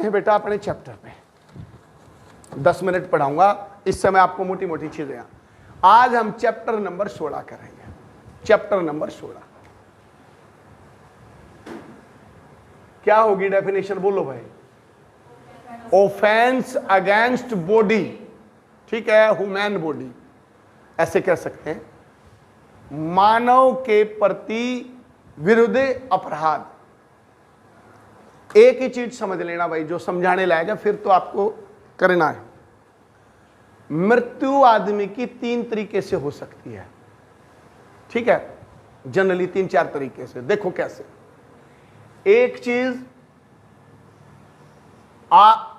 आते हैं बेटा अपने चैप्टर पे। 10 मिनट पढ़ाऊंगा, इस समय आपको मोटी मोटी चीजें। आज हम चैप्टर नंबर 16 करेंगे। चैप्टर नंबर 16 क्या होगी डेफिनेशन, बोलो भाई। ऑफेंस अगेंस्ट बॉडी, ठीक है, ह्यूमन बॉडी, ऐसे कह सकते हैं, मानव के प्रति विरुद्ध अपराध। एक ही चीज समझ लेना भाई, जो समझाने लायक है, फिर तो आपको करना है। मृत्यु आदमी की 3 तरीके से हो सकती है, ठीक है, जनरली 3-4 तरीके से। देखो कैसे। एक चीज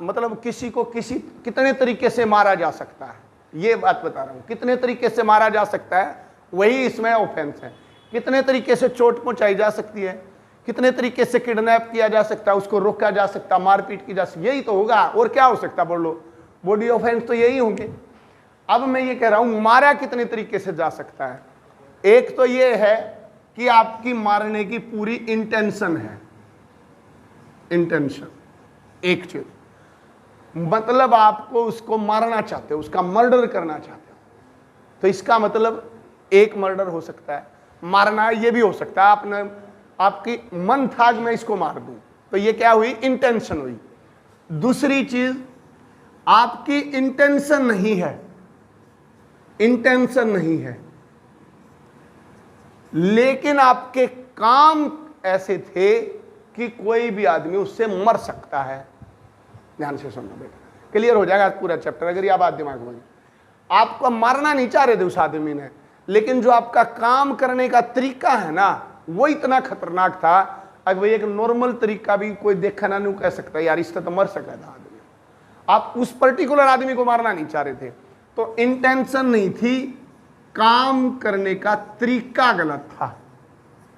मतलब किसी को कितने तरीके से मारा जा सकता है, ये बात बता रहा हूं। कितने तरीके से मारा जा सकता है, वही इसमें ऑफेंस है। कितने तरीके से चोट पहुंचाई जा सकती है, कितने तरीके से किडनैप किया जा सकता है, उसको रोका जा सकता, मारपीट की जा सकती, यही तो होगा। और क्या हो सकता, बोलो। बॉडी ऑफेंस तो यही होंगे। अब मैं ये कह रहा हूं मारा कितने तरीके से जा सकता है। एक तो ये है कि आपकी मारने की पूरी इंटेंशन है, इंटेंशन, एक चीज, मतलब आपको उसको मारना चाहते हो, उसका मर्डर करना चाहते हो, तो इसका मतलब एक मर्डर हो सकता है। मारना ये भी हो सकता है, आपने आपकी मन था कि मैं इसको मार दूं, तो ये क्या हुई, इंटेंशन हुई। दूसरी चीज, आपकी इंटेंशन नहीं है, इंटेंशन नहीं है, लेकिन आपके काम ऐसे थे कि कोई भी आदमी उससे मर सकता है। ध्यान से सुनना बेटा, क्लियर हो जाएगा पूरा चैप्टर अगर ये बात दिमाग में। आपको मारना नहीं चाह रहे थे उस आदमी ने, लेकिन जो आपका काम करने का तरीका है ना, वो इतना खतरनाक था। अगर भाई एक नॉर्मल तरीका भी कोई देखा ना, नहीं कह सकता यार इससे तो मर सकता था आदमी। आप उस पर्टिकुलर आदमी को मारना नहीं चाह रहे थे, तो इंटेंशन नहीं थी, काम करने का तरीका गलत था।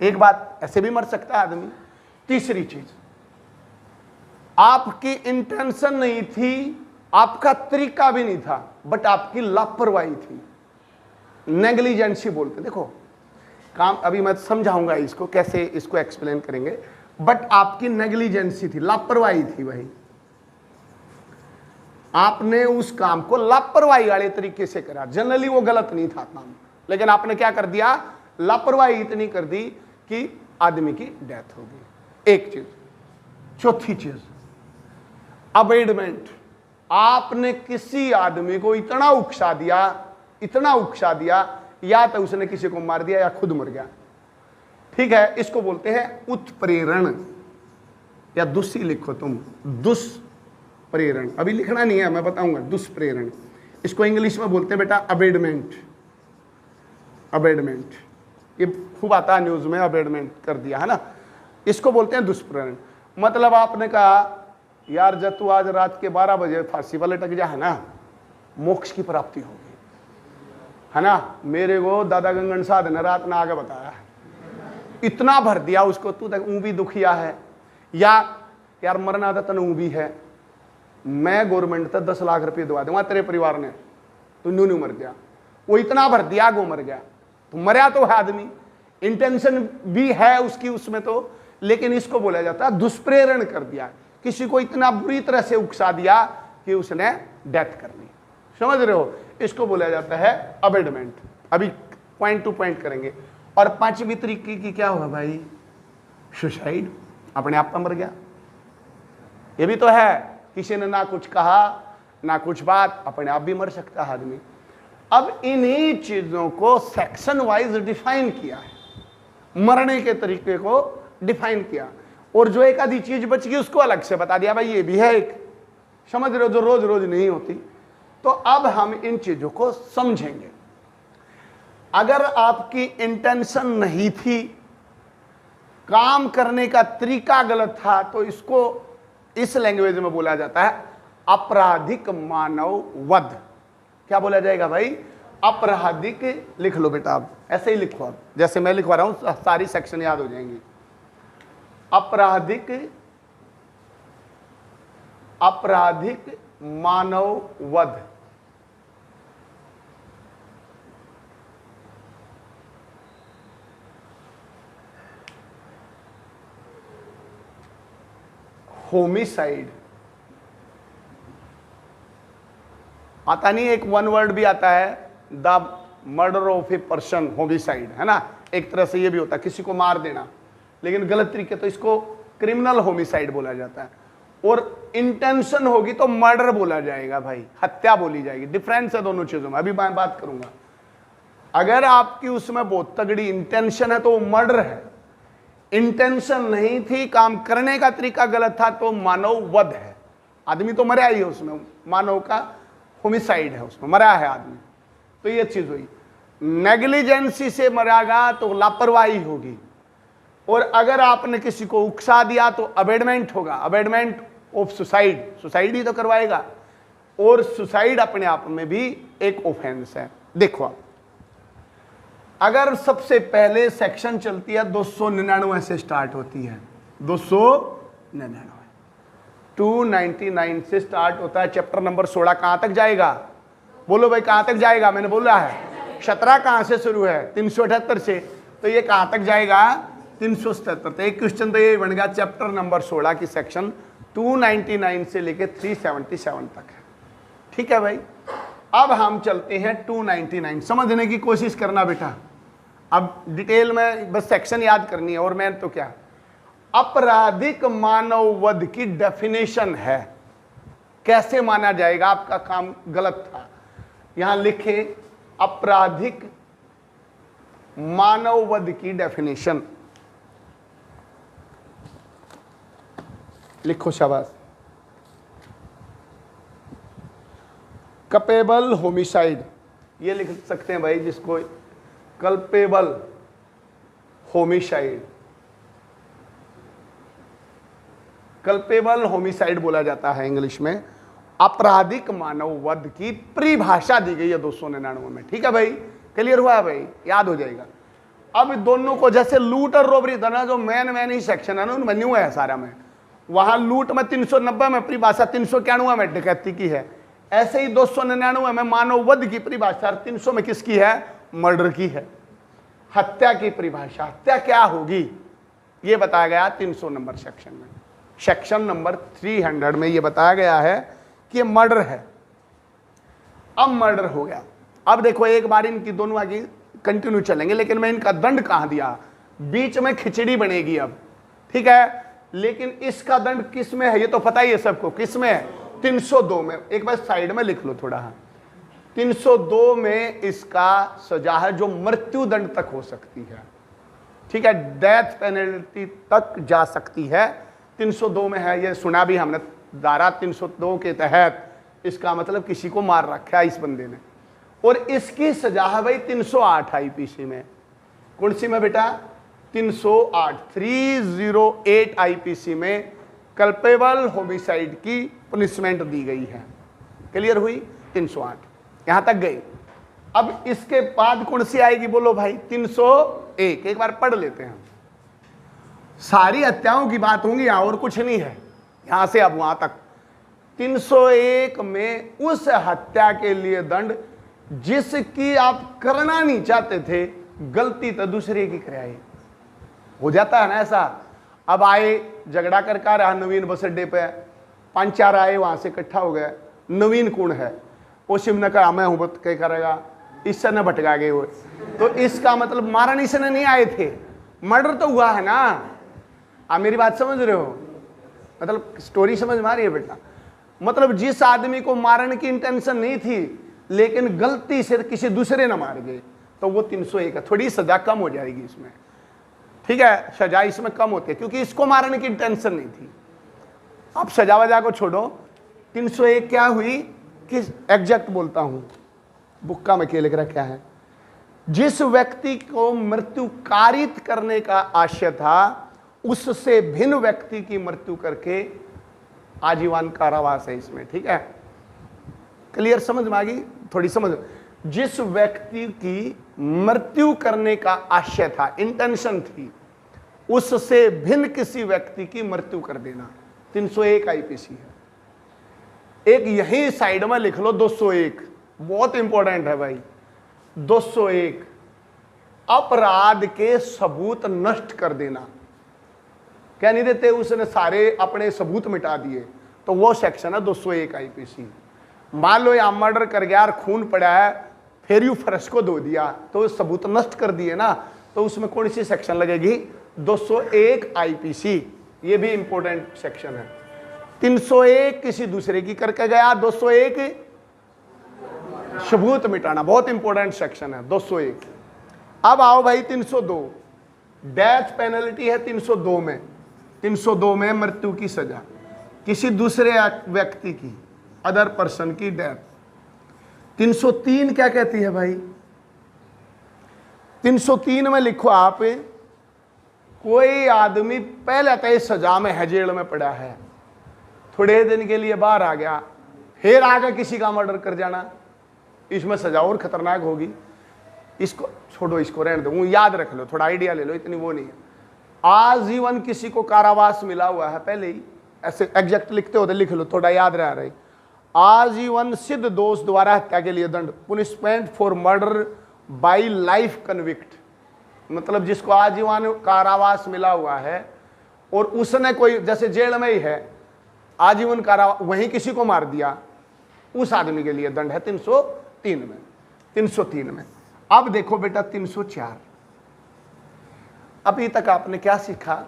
एक बात, ऐसे भी मर सकता है आदमी। तीसरी चीज, आपकी इंटेंशन नहीं थी, आपका तरीका भी नहीं था, बट आपकी लापरवाही थी, नेग्लिजेंसी बोलते। देखो काम अभी मैं समझाऊंगा इसको, कैसे इसको एक्सप्लेन करेंगे, बट आपकी नेग्लिजेंसी थी, लापरवाही थी भाई। आपने उस काम को लापरवाही वाले तरीके से करा। जनरली वो गलत नहीं था काम, लेकिन आपने क्या कर दिया, लापरवाही इतनी कर दी कि आदमी की डेथ हो गई। एक चीज। चौथी चीज, अबेडमेंट। आपने किसी आदमी को इतना उकसा दिया, इतना उकसा दिया, या तो उसने किसी को मार दिया या खुद मर गया, ठीक है, इसको बोलते हैं उत्प्रेरण, या दुष्सी लिखो तुम, दुष्प्रेरण। अभी लिखना नहीं है, मैं बताऊंगा। दुष्प्रेरण, इसको इंग्लिश में बोलते हैं बेटा अबेडमेंट। अबेडमेंट ये खूब आता है न्यूज में, अबेडमेंट कर दिया है ना, इसको बोलते हैं दुष्प्रेरण। मतलब आपने कहा यार जब तू आज रात के 12 बजे फांसी पर लटक जा है ना, मोक्ष की प्राप्ति होगी, है ना। मेरे को दादा गंगन साध ने रात ने आगे बताया, इतना भर दिया उसको, तू तक ऊँ भी दुखिया है, या यार मरना था तन ऊँ भी है, मैं गवर्नमेंट तक 10 लाख रुपये दवा दूंगा तेरे परिवार ने, तू न्यू मर गया। वो इतना भर दिया, गो मर गया, तो मरा तो है आदमी, इंटेंशन भी है उसकी उसमें तो, लेकिन इसको बोला जाता है दुष्प्रेरण कर दिया। किसी को इतना बुरी तरह से उकसा दिया कि उसने डेथ कर ली, समझ रहे हो, इसको बोला जाता है अबेडमेंट। अभी पॉइंट टू पॉइंट करेंगे। और 5वीं तरीके की क्या हुआ भाई, सुसाइड, अपने आप पर मर गया। ये भी तो है, किसी ने ना कुछ कहा ना कुछ बात, अपने आप भी मर सकता है आदमी। अब इन्हीं चीजों को सेक्शन वाइज डिफाइन किया है, मरने के तरीके को डिफाइन किया, और जो एक आधी चीज बच गई उसको अलग से बता दिया भाई ये भी है एक, समझ रहे हो, जो रोज रोज नहीं होती। तो अब हम इन चीजों को समझेंगे। अगर आपकी इंटेंशन नहीं थी, काम करने का तरीका गलत था, तो इसको इस लैंग्वेज में बोला जाता है आपराधिक मानव वध। क्या बोला जाएगा भाई, आपराधिक। लिख लो बेटा, आप ऐसे ही लिखो, आप जैसे मैं लिखवा रहा हूं, सारी सेक्शन याद हो जाएंगी। आपराधिक, आपराधिक मानव वध। होमिसाइड, आता नहीं, एक वन वर्ड भी आता है, the murder of a person homicide, है ना, एक तरह से ये भी होता है किसी को मार देना, लेकिन गलत तरीके तो इसको क्रिमिनल होमिसाइड बोला जाता है। और इंटेंशन होगी तो मर्डर बोला जाएगा भाई, हत्या बोली जाएगी। डिफरेंस है दोनों चीजों में, अभी मैं बात करूंगा। अगर आपकी उसमें बहुत तगड़ी इंटेंशन है तो वो मर्डर है, इंटेंशन नहीं थी, काम करने का तरीका गलत था तो मानव वध है, आदमी तो मरा ही है उसमें, मानव का होमिसाइड है, उसमें मरा है आदमी। तो ये चीज हुई। नेग्लिजेंसी से मरागा तो लापरवाही होगी, और अगर आपने किसी को उकसा दिया तो अबेडमेंट होगा, अबेडमेंट ऑफ सुसाइड, सुसाइड ही तो करवाएगा, और सुसाइड अपने आप में भी एक ऑफेंस है। देखो आप, अगर सबसे पहले सेक्शन चलती है 299 से स्टार्ट होती है, 299 299 से स्टार्ट होता है। चैप्टर नंबर 16 कहां तक जाएगा? बोलो भाई कहां तक जाएगा? मैंने बोला है 17 कहां से शुरू है? 378 से, तो ये कहां तक जाएगा? 377। तो एक क्वेश्चन तो ये बन गया, चैप्टर नंबर 16 की सेक्शन 299 से लेके 377 तक है। ठीक है भाई, अब हम चलते हैं 299, समझने की कोशिश करना बेटा। अब डिटेल में बस सेक्शन याद करनी है, और मैं तो क्या, आपराधिक मानव वध की डेफिनेशन है, कैसे माना जाएगा, आपका काम गलत था। यहां लिखे आपराधिक मानव वध की डेफिनेशन, लिखो शाबाश। कपेबल होमिसाइड, ये लिख सकते हैं भाई जिसको कल्पेबल होमिसाइड, कल्पेबल होमिसाइड बोला जाता है इंग्लिश में। आपराधिक मानव वध की परिभाषा दी गई है 299 में। ठीक है भाई, क्लियर हुआ है भाई, याद हो जाएगा। अब दोनों को जैसे लूट और रोबरी था ना, जो मेन ही सेक्शन है ना, उनमें न्यू है सारा में, वहां लूट में 390 में परिभाषा, 391 में डकैती की है, ऐसे ही 299 में मानव वध की परिभाषा, 300 में किसकी है? मर्डर की है। हत्या की परिभाषा, हत्या क्या होगी ये बताया गया 300 नंबर सेक्शन में। सेक्शन नंबर 300 में ये बताया गया है कि मर्डर है। अब मर्डर हो गया। अब देखो एक बार इनकी दोनों आगे कंटिन्यू चलेंगे, लेकिन मैं इनका दंड कहां दिया, बीच में खिचड़ी बनेगी अब। ठीक है, लेकिन इसका दंड किस में है ये तो पता ही है सबको, किस में है? 302 में। एक बार साइड में लिख लो थोड़ा, 302 में इसका सजा है जो मृत्यु दंड तक हो सकती है। ठीक है, डेथ पेनल्टी तक जा सकती है, 302 में है। ये सुना भी हमने, धारा 302 के तहत इसका मतलब किसी को मार रखा है इस बंदे ने, और इसकी सजा है भाई 308 आईपीसी में। कौन सी में बेटा? 308 308 आईपीसी में कल्पेबल होमिसाइड की पनिशमेंट दी गई है। क्लियर हुई? 308 यहां तक गई। अब इसके बाद कौन सी आएगी बोलो भाई? 301। एक बार पढ़ लेते हैं, सारी हत्याओं की बात होंगी यहां, और कुछ नहीं है यहां से अब वहां तक। 301 में उस हत्या के लिए दंड जिसकी आप करना नहीं चाहते थे, गलती तो दूसरे की कराई। हो जाता है ना ऐसा। अब आए झगड़ा कर रहा नवीन बस अड्डे पे, 5-4 आए, वहां से इकट्ठा हो गए। नवीन कौन है? वो शिव ने कहा मैं हूं, बत क्या करेगा, इससे न भटका गए हुए, तो इसका मतलब मारन इसने नहीं आए थे, मर्डर तो हुआ है ना। आप मेरी बात समझ रहे हो? मतलब स्टोरी समझ में आ रही है बेटा? मतलब जिस आदमी को मारने की इंटेंशन नहीं थी, लेकिन गलती से किसी दूसरे ने मार गए, तो वो 301 है। थोड़ी सजा कम हो जाएगी इसमें। ठीक है, सजा इसमें कम होती है क्योंकि इसको मारने की इंटेंशन नहीं थी। अब सजा वजा को छोड़ो, 301 क्या हुई कि एग्जैक्ट बोलता हूं, बुक्का में क्या लिख रहा क्या है, जिस व्यक्ति को मृत्यु कारित करने का आशय था, उससे भिन्न व्यक्ति की मृत्यु करके आजीवन कारावास है इसमें। ठीक है, क्लियर समझ में आ गई? थोड़ी समझ। जिस व्यक्ति की मृत्यु करने का आशय था, इंटेंशन थी, उससे भिन्न किसी व्यक्ति की मृत्यु कर देना, 301 आईपीसी है। एक यही साइड में लिख लो 201, बहुत इंपॉर्टेंट है भाई। 201 अपराध के सबूत नष्ट कर देना। क्या नहीं देते, उसने सारे अपने सबूत मिटा दिए, तो वो सेक्शन है 201 आईपीसी। मान लो यहाँ मर्डर कर गया और खून पड़ा है, फिर यू फर्श को धो दिया तो सबूत नष्ट कर दिए ना, तो उसमें कौन सी सेक्शन लगेगी? 201 आईपीसी। ये भी इंपॉर्टेंट सेक्शन है। 301 किसी दूसरे की करके गया, 201 सबूत मिटाना, बहुत इंपॉर्टेंट सेक्शन है 201। अब आओ भाई 302, डेथ पेनल्टी है 302 में। 302 में मृत्यु की सजा, किसी दूसरे व्यक्ति की, अदर पर्सन की डेथ। 303 क्या कहती है भाई? 303 में लिखो आप, कोई आदमी पहले तय सजा में है, जेल में पड़ा है, थोड़े दिन के लिए बाहर आ गया, फिर आगे किसी का मर्डर कर जाना, इसमें सजा और खतरनाक होगी। इसको छोड़ो, इसको रहने दो, वो याद रख लो, थोड़ा आइडिया ले लो, इतनी वो नहीं है। आजीवन किसी को कारावास मिला हुआ है, पहले ही ऐसे एग्जैक्ट लिखते होते लिख लो, थोड़ा याद रह रही। आजीवन सिद्ध दोष द्वारा हत्या के लिए दंड, punishment for murder by life convict, मतलब जिसको आजीवन कारावास मिला हुआ है और उसने कोई, जैसे जेल में ही है, आजीवन कारावास, वहीं किसी को मार दिया, उस आदमी के लिए दंड है 303 में। 303 में अब देखो बेटा 304। अभी तक आपने क्या सीखा?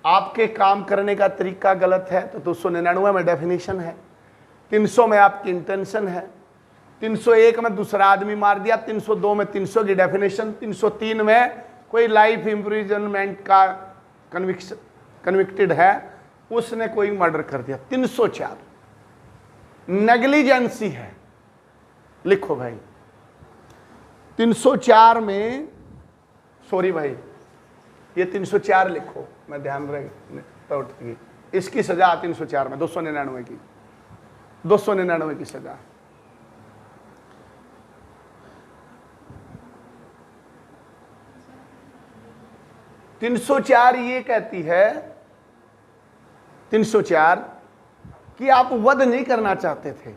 आपके काम करने का तरीका गलत है तो 299 में डेफिनेशन है, 300 में आपकी इंटेंशन है, 301 में दूसरा आदमी मार दिया, 302 में 300 की डेफिनेशन, 303 में कोई लाइफ इम्प्रिजनमेंट का कन्विक्टेड है, उसने कोई मर्डर कर दिया। 304 नेग्लिजेंसी है, लिखो भाई 304 में, सॉरी भाई ये 304 लिखो, मैं ध्यान रखेगी, इसकी सजा 304 में 299 की, 299 की सजा। तीन 304 ये कहती है, 304 कि आप वध नहीं करना चाहते थे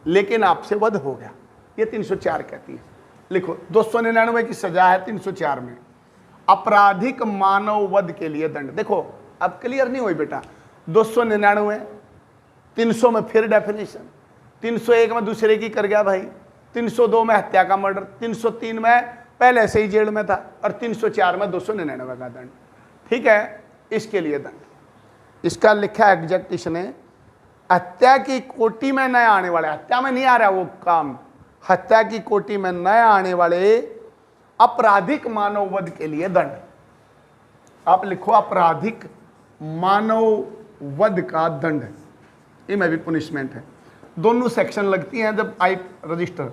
लेकिन आपसे वध हो गया, ये 304 कहती है। लिखो 299 की सजा है 304 में, आपराधिक मानव वध के लिए दंड। देखो अब क्लियर नहीं हुई बेटा, 299 300 में फिर डेफिनेशन, 301 में दूसरे की कर गया भाई, 302 में हत्या का मर्डर, 303 में पहले से ही जेल में था, और 304 में 299 का दंड। ठीक है, इसके लिए दंड इसका लिखा है एग्जैक्ट इसने, हत्या की कोटि में न आने वाले, हत्या में नहीं आ रहा वो काम, हत्या की कोटि में न आने वाले आपराधिक मानव वध के लिए दंड। आप लिखो आपराधिक मानव वध का दंड, ये में भी पुनिशमेंट है। दोनों सेक्शन लगती हैं जब आई रजिस्टर,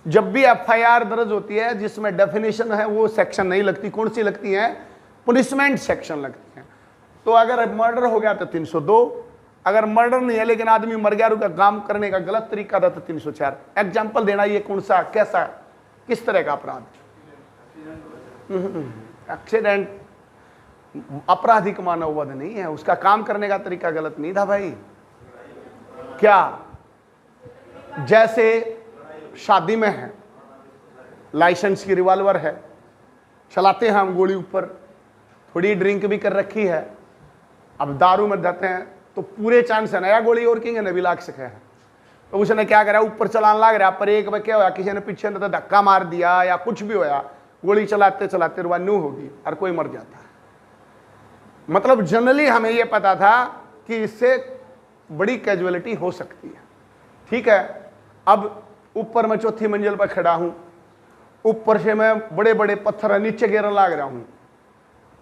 जब भी एफआईआर दर्ज होती है जिसमें डेफिनेशन है वो सेक्शन नहीं लगती। कौन सी लगती है? पुनिशमेंट सेक्शन लगती है। तो अगर मर्डर हो गया तो 302, अगर मर्डर नहीं है लेकिन आदमी मर गया, उसका काम करने का गलत तरीका था तो 304। एग्जाम्पल देना, ये कौन सा, कैसा, किस तरह का अपराध? एक्सीडेंट, आपराधिक मानव वध नहीं है, उसका काम करने का तरीका गलत नहीं था भाई। क्या? जैसे शादी में है, लाइसेंस की रिवॉल्वर है, चलाते हैं हम गोली ऊपर, थोड़ी ड्रिंक भी कर रखी है, अब दारू में जाते हैं तो पूरे चांस है नया गोली और किंग ने भी लाग सके हैं। तो उसने क्या करा, ऊपर चलाने लग रहा, पर एक बार क्या हुआ, किसी ने पीछे ने तो धक्का मार दिया या कुछ भी होया, गोली चलाते चलाते रुआन्यू होगी और कोई मर जाता है। मतलब जनरली हमें यह पता था कि इससे बड़ी कैजुअलिटी हो सकती है। ठीक है, अब ऊपर मैं चौथी मंजिल पर खड़ा हूं, ऊपर से मैं बड़े बड़े पत्थर नीचे गिरने लग रहा हूं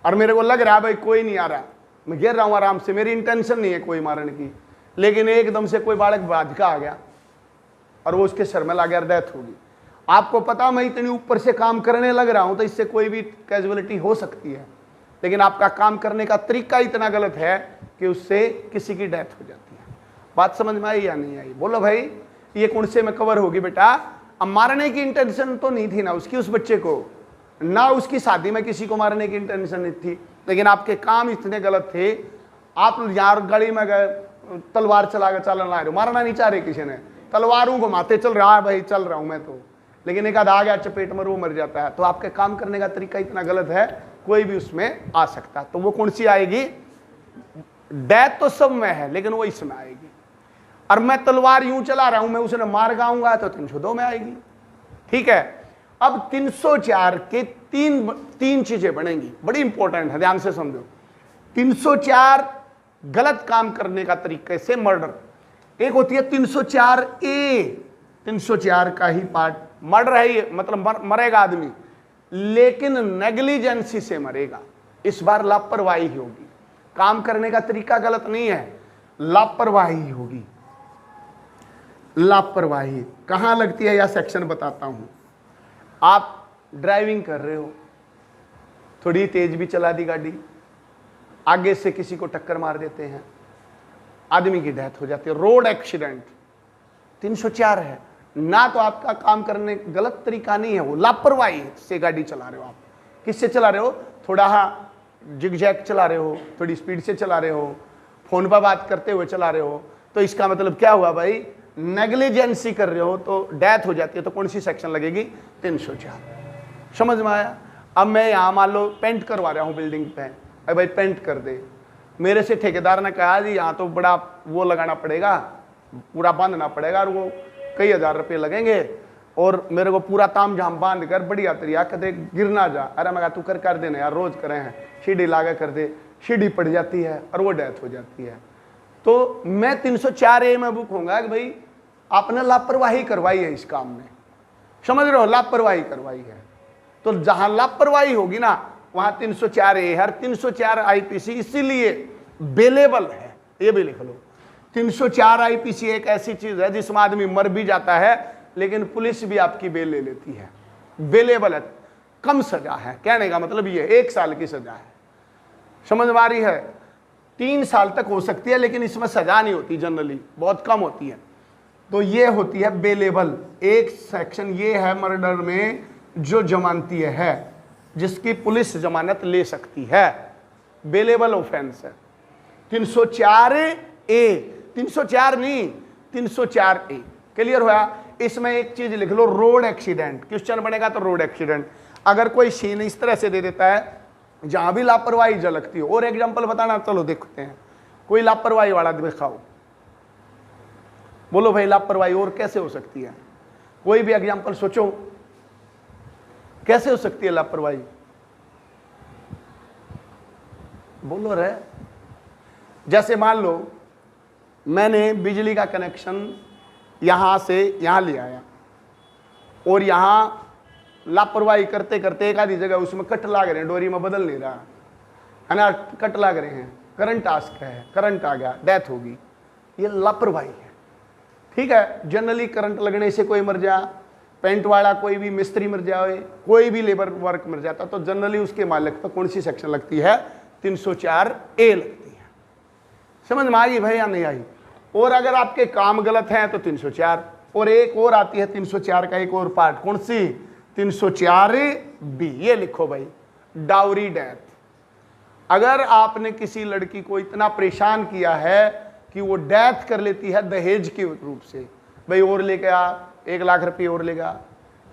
और मेरे को लग रहा है भाई कोई नहीं आ रहा, मैं गिर रहा हूं आराम से, मेरी इंटेंशन नहीं है कोई मारने की, लेकिन एकदम से कोई बालक बाधिका आ गया और वो उसके सर में लग गया, डेथ होगी। आपको पता मैं इतनी ऊपर से काम करने लग रहा हूं तो इससे कोई भी कैजुअलिटी हो सकती है, लेकिन आपका काम करने का तरीका इतना गलत है कि उससे किसी की डेथ हो जाती है। बात समझ में आई या नहीं आई? बोलो भाई, ये कौन से में कवर होगी बेटा? अब मारने की इंटेंशन तो नहीं थी ना उसकी, उस बच्चे को, ना उसकी शादी में किसी को मारने की इंटेंशन नहीं थी, लेकिन आपके काम इतने गलत थे। आप यार गाड़ी में गए, तलवार चला के चलना रहे, मारना नहीं चाह रहे किसी ने, तलवारों घुमाते चल रहा है भाई, चल रहा हूं मैं तो, लेकिन एक आधा आ गया चपेट में, वो मर जाता है। तो आपके काम करने का तरीका इतना गलत है, कोई भी उसमें आ सकता है। तो वो कौन सी आएगी? डेथ तो सब में है लेकिन वो इसमें आएगी। और मैं तलवार यूं चला रहा हूं, मैं उसने मार गाऊंगा तो 302 में आएगी। ठीक है, अब 304 के तीन चीजें बनेंगी, बड़ी इंपॉर्टेंट है, ध्यान से समझो। 304 गलत काम करने का तरीके से मर्डर, एक होती है 304A, 304 का ही पार्ट मर्डर है ये, मतलब मरेगा आदमी, लेकिन नेग्लिजेंसी से मरेगा। इस बार लापरवाही होगी, काम करने का तरीका गलत नहीं है, लापरवाही होगी। लापरवाही कहां लगती है, यह सेक्शन बताता हूं। आप ड्राइविंग कर रहे हो, थोड़ी तेज भी चला दी गाड़ी, आगे से किसी को टक्कर मार देते हैं, आदमी की डेथ हो जाती है, रोड एक्सीडेंट, 304 है ना। तो आपका काम करने गलत तरीका नहीं है, वो लापरवाही से गाड़ी चला रहे हो। आप किससे चला रहे हो, थोड़ा जिगजैग चला रहे हो, थोड़ी स्पीड से चला रहे हो, फोन पर बात करते हुए चला रहे हो, तो इसका मतलब क्या हुआ भाई, नेग्लिजेंसी कर रहे हो तो डेथ हो जाती है। तो कौन सी सेक्शन लगेगी, 304। समझ में आया। अब मैं यहाँ मान लो पेंट करवा रहा हूँ बिल्डिंग पे, अरे भाई पेंट कर दे, मेरे से ठेकेदार ने कहा जी यहाँ तो बड़ा वो लगाना पड़ेगा, पूरा बांधना पड़ेगा, और वो कई हजार रुपये लगेंगे, और मेरे को पूरा ताम झाम बांध कर बढ़िया तरीका कहते गिर ना जा। अरे मैं कहा तू कर देना यार, रोज करे हैं, सीढ़ी लागा कर दे, सीढ़ी पड़ जाती है और वो डेथ हो जाती है। तो मैं 304A में बुक होऊंगा कि भाई आपने लापरवाही करवाई है इस काम में, समझ रहे हो, लापरवाही करवाई है। तो जहां लापरवाही होगी ना वहां 304A है। 304 IPC इसीलिए बेलेबल है, ये भी लिख लो। 304 IPC एक ऐसी चीज है जिसमें आदमी मर भी जाता है लेकिन पुलिस भी आपकी बेल ले लेती है, बेलेबल है, कम सजा है। कहने का मतलब ये 1 साल की सजा है, समझ में आ रही है। 3 साल तक हो सकती है लेकिन इसमें सजा नहीं होती, जनरली बहुत कम होती है। तो ये होती है बेलेबल। एक सेक्शन ये है मर्डर में जो जमानती है, जिसकी पुलिस जमानत ले सकती है, बेलेबल ऑफेंस है। 304A, 304 नहीं 304A, क्लियर हुआ। इसमें एक चीज लिख लो, रोड एक्सीडेंट। क्वेश्चन बनेगा तो रोड एक्सीडेंट। अगर कोई सीन इस तरह से दे देता है जहां भी लापरवाही झलकती हो, और एग्जांपल बताना, चलो देखते हैं, कोई लापरवाही वाला दिखाओ, बोलो भाई लापरवाही और कैसे हो सकती है, कोई भी एग्जांपल सोचो, कैसे हो सकती है लापरवाही, बोलो रे। जैसे मान लो मैंने बिजली का कनेक्शन यहां से यहां ले आया, और यहां लापरवाही करते करते एक आधी जगह उसमें कट लाग रहे हैं, डोरी में बदल नहीं रहा है ना, कट लाग रहे हैं, करंट टास्क है, करंट आ गया, डेथ होगी, ये लापरवाही है। ठीक है, जनरली करंट लगने से कोई मर जाए, पेंट वाला कोई भी मिस्त्री मर जाए, कोई भी लेबर वर्क मर जाता, तो जनरली उसके मालिक पर कौन सी सेक्शन लगती है, 304A लगती है। समझ में आई भाई या नहीं आई। और अगर आपके काम गलत हैं तो 304, और एक और आती है 304 का एक और पार्ट, कौन सी, 304B, ये लिखो भाई, डाउरी डेथ। अगर आपने किसी लड़की को इतना परेशान किया है कि वो डेथ कर लेती है दहेज के रूप से, भाई और लेके आ, 1 लाख रुपये और लेगा,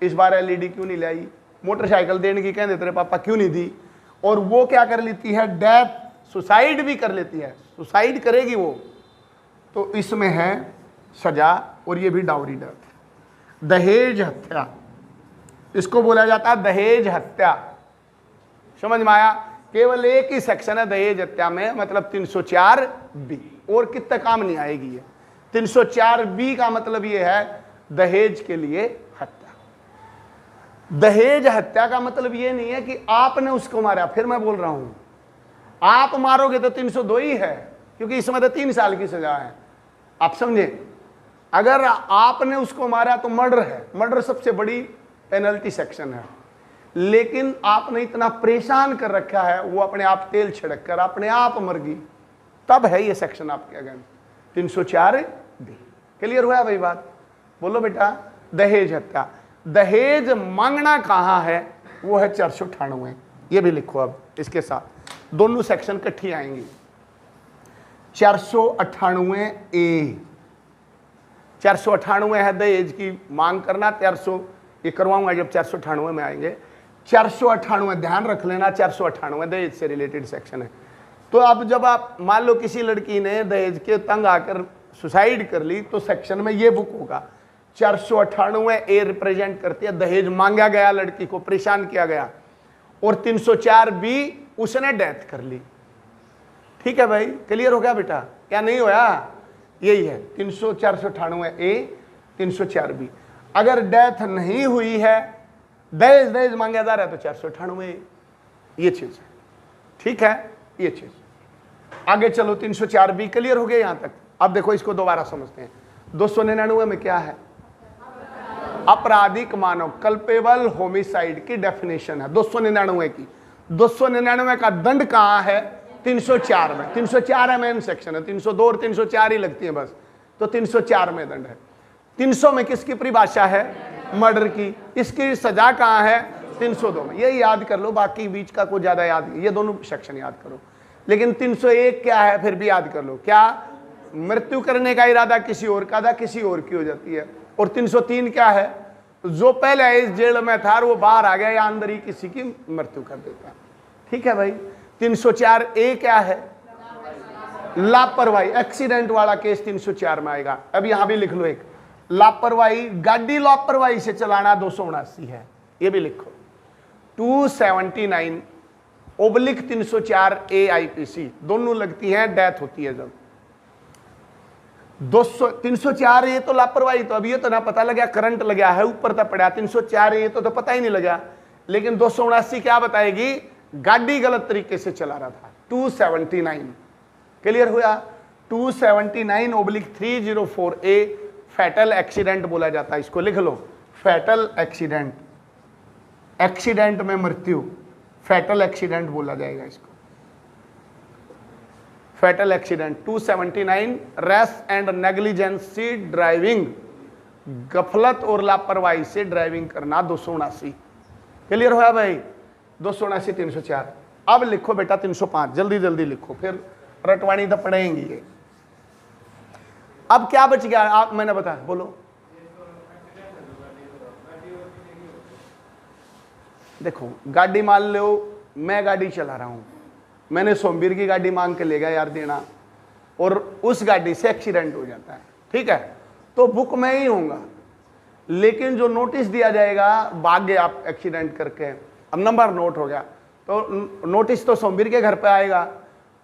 इस बार LED क्यों नहीं लाई, मोटरसाइकिल देने की कहते तेरे पापा क्यों नहीं दी, और वो क्या कर लेती है, डेथ, सुसाइड भी कर लेती है, सुसाइड करेगी वो, तो इसमें है सजा, और ये भी डाउरी डेथ। दहेज हत्या, इसको बोला जाता है दहेज हत्या। समझ में आया। केवल एक ही सेक्शन है दहेज हत्या में, मतलब 304B, और कितना काम नहीं आएगी ये। 304B का मतलब ये है दहेज के लिए हत्या। दहेज हत्या का मतलब ये नहीं है कि आपने उसको मारा, फिर मैं बोल रहा हूं, आप मारोगे तो 302 ही है, क्योंकि इसमें तो 3 साल की सजा है, आप समझे। अगर आपने उसको मारा तो मर्डर है, मर्डर सबसे बड़ी पेनल्टी सेक्शन है, लेकिन आपने इतना परेशान कर रखा है, वो अपने आप तेल छिड़क कर अपने आप मर गई, तब है ये सेक्शन आपके अगेंस्ट 304B। क्लियर हुआ भाई बात, बोलो बेटा। दहेज हत्या, दहेज मांगना कहां है, वो है 498, ये भी लिखो। अब इसके साथ दोनों सेक्शन इकट्ठी आएंगी। 498A, 498 है दहेज की मांग करना, 400 ये करवाऊंगा जब 498 में आएंगे। 498 ध्यान रख लेना, 498 दहेज से रिलेटेड सेक्शन है। तो अब जब आप मान लो किसी लड़की ने दहेज के तंग आकर सुसाइड कर ली तो सेक्शन में ये बुक होगा। 498 ए रिप्रेजेंट करती है दहेज मांगा गया, लड़की को परेशान किया गया, और 304 बी उसने डेथ कर ली। ठीक है भाई, क्लियर हो गया बेटा? क्या नहीं होया? यही है 498 ए 304 बी। अगर डेथ नहीं हुई है, दहेज मांगा जा रहा है तो 498 ये चीज है। ठीक है, ये चीज आगे चलो। 304 बी क्लियर हो गया यहां तक। अब देखो इसको दोबारा समझते हैं। 299 में क्या है? आपराधिक मानव, कल्पेबल होमिसाइड की डेफिनेशन है 299 की। 299 का दंड कहां है? 304 में। 304 है मेन सेक्शन है, 302 और 304 ही लगती है बस, तो 304 में दंड है। 300 में किसकी परिभाषा है? मर्डर की। इसकी सजा कहां है? 302 में। ये याद कर लो, बाकी बीच का कुछ ज्यादा याद नहीं, ये दोनों सेक्शन याद करो। लेकिन 301 क्या है फिर भी याद कर लो, क्या? मृत्यु करने का इरादा किसी और का था, किसी और की हो जाती है। और 303 क्या है? जो पहले इस जेल में था वो बाहर आ गया या अंदर ही किसी की मृत्यु कर देता है। ठीक है भाई। 304 ए क्या है? लापरवाही, एक्सीडेंट वाला केस 304 में आएगा। अब यहां भी लिख लो एक, लापरवाही, गाड़ी लापरवाही से चलाना 279 है, ये भी लिखो। 279/304 ए आईपीसी दोनों लगती हैं, डेथ होती है जब। 304 ये तो लापरवाही, तो अभी ये तो ना पता लगा करंट लगा है ऊपर तक पड़ा। 304 ये तो पता ही नहीं लगा। लेकिन 279 क्या बताएगी? गाड़ी गलत तरीके से चला रहा था। 279 क्लियर हुआ? 279/304 ए फैटल एक्सीडेंट बोला जाता है, इसको लिख लो। फैटल एक्सीडेंट, एक्सीडेंट में मृत्यु, फैटल एक्सीडेंट बोला जाएगा इसको, fatal accident. 279 rash and negligence driving, गफलत और लापरवाही से ड्राइविंग करना 279। क्लियर हुआ भाई? 279 304। अब लिखो बेटा 305, जल्दी जल्दी लिखो, फिर रटवाणी तो पढ़ेंगी ये। अब क्या बच गया? आप मैंने बताया, बोलो। देखो गाड़ी मान लो मैं गाड़ी चला रहा हूं, मैंने सोमवीर की गाड़ी मांग के ले गया यार देना, और उस गाड़ी से एक्सीडेंट हो जाता है। ठीक है, तो बुक में ही होगा, लेकिन जो नोटिस दिया जाएगा, भाग गए आप एक्सीडेंट करके, अब नंबर नोट हो गया, तो नोटिस तो सोमवीर के घर पे आएगा।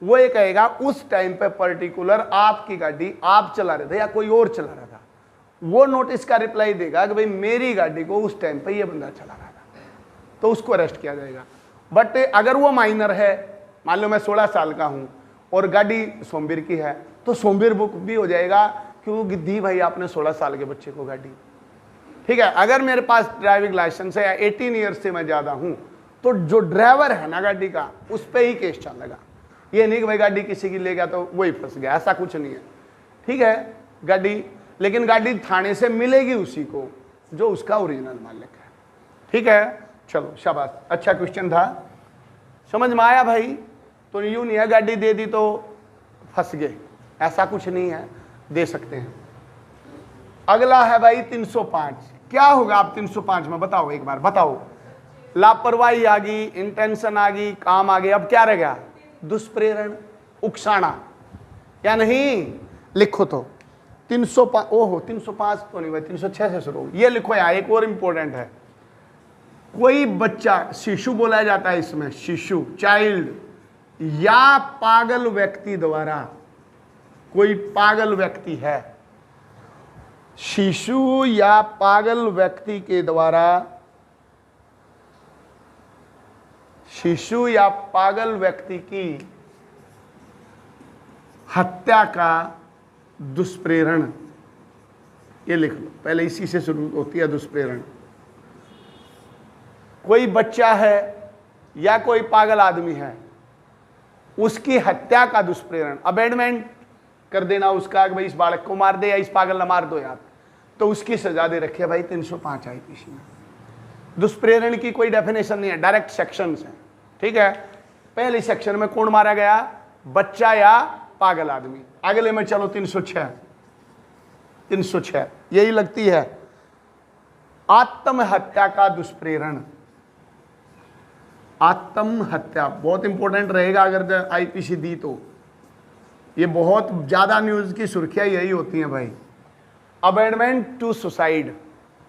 वो ये कहेगा उस टाइम पे पर्टिकुलर आपकी गाड़ी आप चला रहे थे या कोई और चला रहा था। वो नोटिस का रिप्लाई देगा कि भाई मेरी गाड़ी को उस टाइम पे ये बंदा चला रहा था, तो उसको अरेस्ट किया जाएगा। बट अगर वो माइनर है, मान लो मैं 16 साल का हूं और गाड़ी सोमवीर की है, तो सोमवीर बुक भी हो जाएगा, क्यों दी भाई आपने 16 साल के बच्चे को गाड़ी। ठीक है, अगर मेरे पास ड्राइविंग लाइसेंस है या 18 ईयर्स से मैं ज्यादा हूं, तो जो ड्राइवर है ना गाड़ी का, उस पर ही केस चलेगा। ये नहीं कि भाई गाड़ी किसी की ले गया तो वही फंस गया, ऐसा कुछ नहीं है। ठीक है, गाड़ी, लेकिन गाड़ी थाने से मिलेगी उसी को जो उसका ओरिजिनल मालिक है। ठीक है, चलो शाबाश, अच्छा क्वेश्चन था, समझ में आया भाई? तो यूं नहीं है गाड़ी दे दी तो फंस गए, ऐसा कुछ नहीं है, दे सकते हैं। अगला है भाई 305। क्या होगा आप 305 में? बताओ एक बार, बताओ। लापरवाही आ गई, इंटेंशन आ गई, काम आ गए, अब क्या रह गया? दुष्प्रेरण, उकसाना, या नहीं? लिखो तो 305। ओहो 305 तो नहीं भाई, 306 से शुरू। ये लिखो यहाँ, एक और इंपॉर्टेंट है। कोई बच्चा, शिशु बोला जाता है इसमें, शिशु, चाइल्ड, या पागल व्यक्ति द्वारा, कोई पागल व्यक्ति है, शिशु या पागल व्यक्ति के द्वारा, शिशु या पागल व्यक्ति की हत्या का दुष्प्रेरण, ये लिख लो, पहले इसी से शुरू होती है दुष्प्रेरण। कोई बच्चा है या कोई पागल आदमी है, उसकी हत्या का दुष्प्रेरण, अबेंडमेंट कर देना उसका कि भाई इस बालक को मार दे या इस पागल न मार दो यार, तो उसकी सजा दे रखी है भाई 305 आईपीसी में। दुष्प्रेरण की कोई डेफिनेशन नहीं है, डायरेक्ट सेक्शंस हैं। ठीक है, पहले सेक्शन में कौन मारा गया? बच्चा या पागल आदमी। अगले में चलो 306, 306 यही लगती है, आत्महत्या का दुष्प्रेरण। आत्महत्या बहुत इंपॉर्टेंट रहेगा अगर आईपीसी दी तो। ये बहुत ज़्यादा न्यूज़ की सुर्खियाँ यही होती हैं भाई। Abandonment to suicide,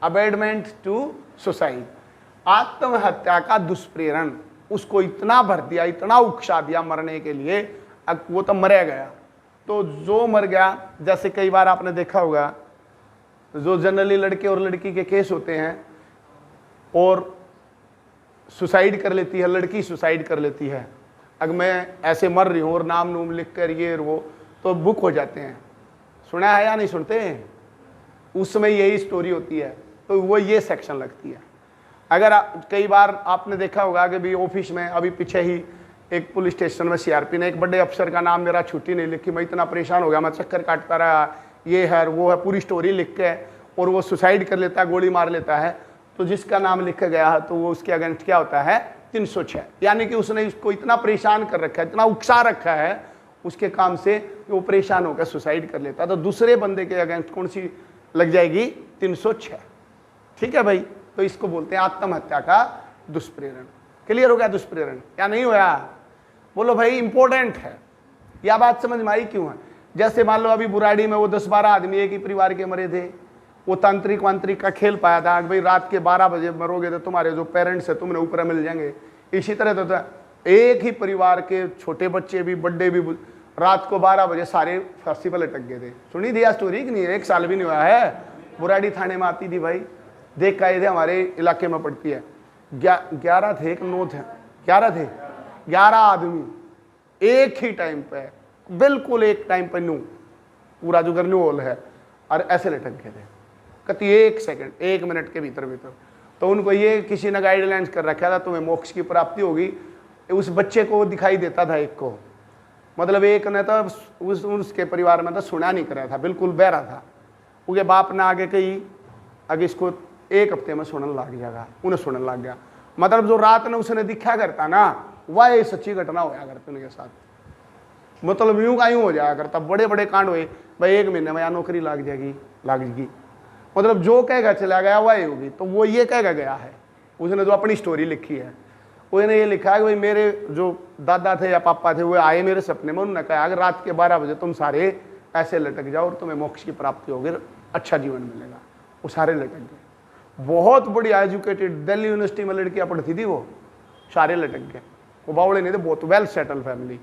abandonment to suicide, आत्महत्या का दुष्प्रेरण। उसको इतना भर दिया, इतना उकसा दिया मरने के लिए, अब वो तो मर गया। तो जो मर गया, जैसे कई बार आपने देखा होगा, जो जनरली लड़के और लड़की के केस होते हैं और सुसाइड कर लेती है, लड़की सुसाइड कर लेती है, अगर मैं ऐसे मर रही हूँ और नाम नूम लिख कर ये वो, तो बुक हो जाते हैं। सुना है या नहीं सुनते हैं? उसमें यही स्टोरी होती है, तो वो ये सेक्शन लगती है। अगर कई बार आपने देखा होगा कि भी ऑफिस में अभी पीछे ही एक पुलिस स्टेशन में सीआरपी ने एक बड़े अफसर का नाम मेरा छुट्टी नहीं लिखी, मैं इतना परेशान हो गया, मैं चक्कर काटता रहा, ये है वो है, पूरी स्टोरी लिख के, और वो सुसाइड कर लेता है, गोली मार लेता है। तो जिसका नाम लिखा गया है तो वो उसके अगेंस्ट क्या होता है? 306। यानी कि उसने उसको इतना परेशान कर रखा है, इतना उकसा रखा है उसके काम से कि वो परेशान होकर सुसाइड कर लेता है। तो दूसरे बंदे के अगेंस्ट कौन सी लग जाएगी? 306। ठीक है भाई, तो इसको बोलते हैं आत्महत्या का दुष्प्रेरण। क्लियर हो गया दुष्प्रेरण या नहीं हुआ? बोलो भाई, इंपॉर्टेंट है। यह बात समझ में आई क्यों है? जैसे मान लो अभी बुराड़ी में वो 10-12 आदमी एक ही परिवार के मरे थे, वो तांत्रिक वांत्रिक का खेल पाया था कि भाई रात के 12 बजे मरोगे तो तुम्हारे जो पेरेंट्स है तुमने ऊपर मिल जाएंगे। इसी तरह तो था, एक ही परिवार के छोटे बच्चे भी बड़े भी रात को 12 बजे सारे फांसी पर लटक गए थे। सुनी दिया स्टोरी कि नहीं? 1 साल भी नहीं हुआ है, बुराड़ी थाने में आती थी भाई, देख के आए थे, हमारे इलाके में पड़ती है। 11 थे, एक 9 थे, 11 थे, 11 आदमी एक ही टाइम पे, बिल्कुल एक टाइम पे न्यू पूरा जो गर्न्यू हॉल है, और ऐसे लटक गए थे कति 1 सेकंड 1 मिनट के भीतर भीतर। तो उनको ये किसी ने गाइडलाइंस कर रखा था, तुम्हें मोक्ष की प्राप्ति होगी। उस बच्चे को दिखाई देता था, एक को, मतलब एक ने तो उसके परिवार में तो सुना नहीं कर रहा था, बिल्कुल बहरा था। उसके बाप ने आगे कही, आगे इसको 1 हफ्ते में सुनने लग जाएगा, उन्हें सुनने लग गया। मतलब जो रात ने उसने दिखा करता ना, वह सच्ची घटना होया करती उनके साथ। मतलब यूं का यूं हो जाया करता, बड़े बड़े कांड हुए भाई, 1 महीने में या नौकरी लग जाएगी। मतलब जो कहेगा चला गया वही होगी। तो वो ये कहेगा गया है, उसने जो अपनी स्टोरी लिखी है, उसने ये लिखा है कि भाई मेरे जो दादा थे या पापा थे वो आए मेरे सपने में, उन्होंने कहा अगर रात के 12 बजे तुम सारे ऐसे लटक जाओ और तुम्हें मोक्ष की प्राप्ति होगी, अच्छा जीवन मिलेगा। वो सारे लटक गए। बहुत बड़ी एजुकेटेड दिल्ली यूनिवर्सिटी में लड़कियां पढ़ती थी, वो सारे लटक गए। वो बावड़े नहीं थे, बहुत वेल सेटल फैमिली।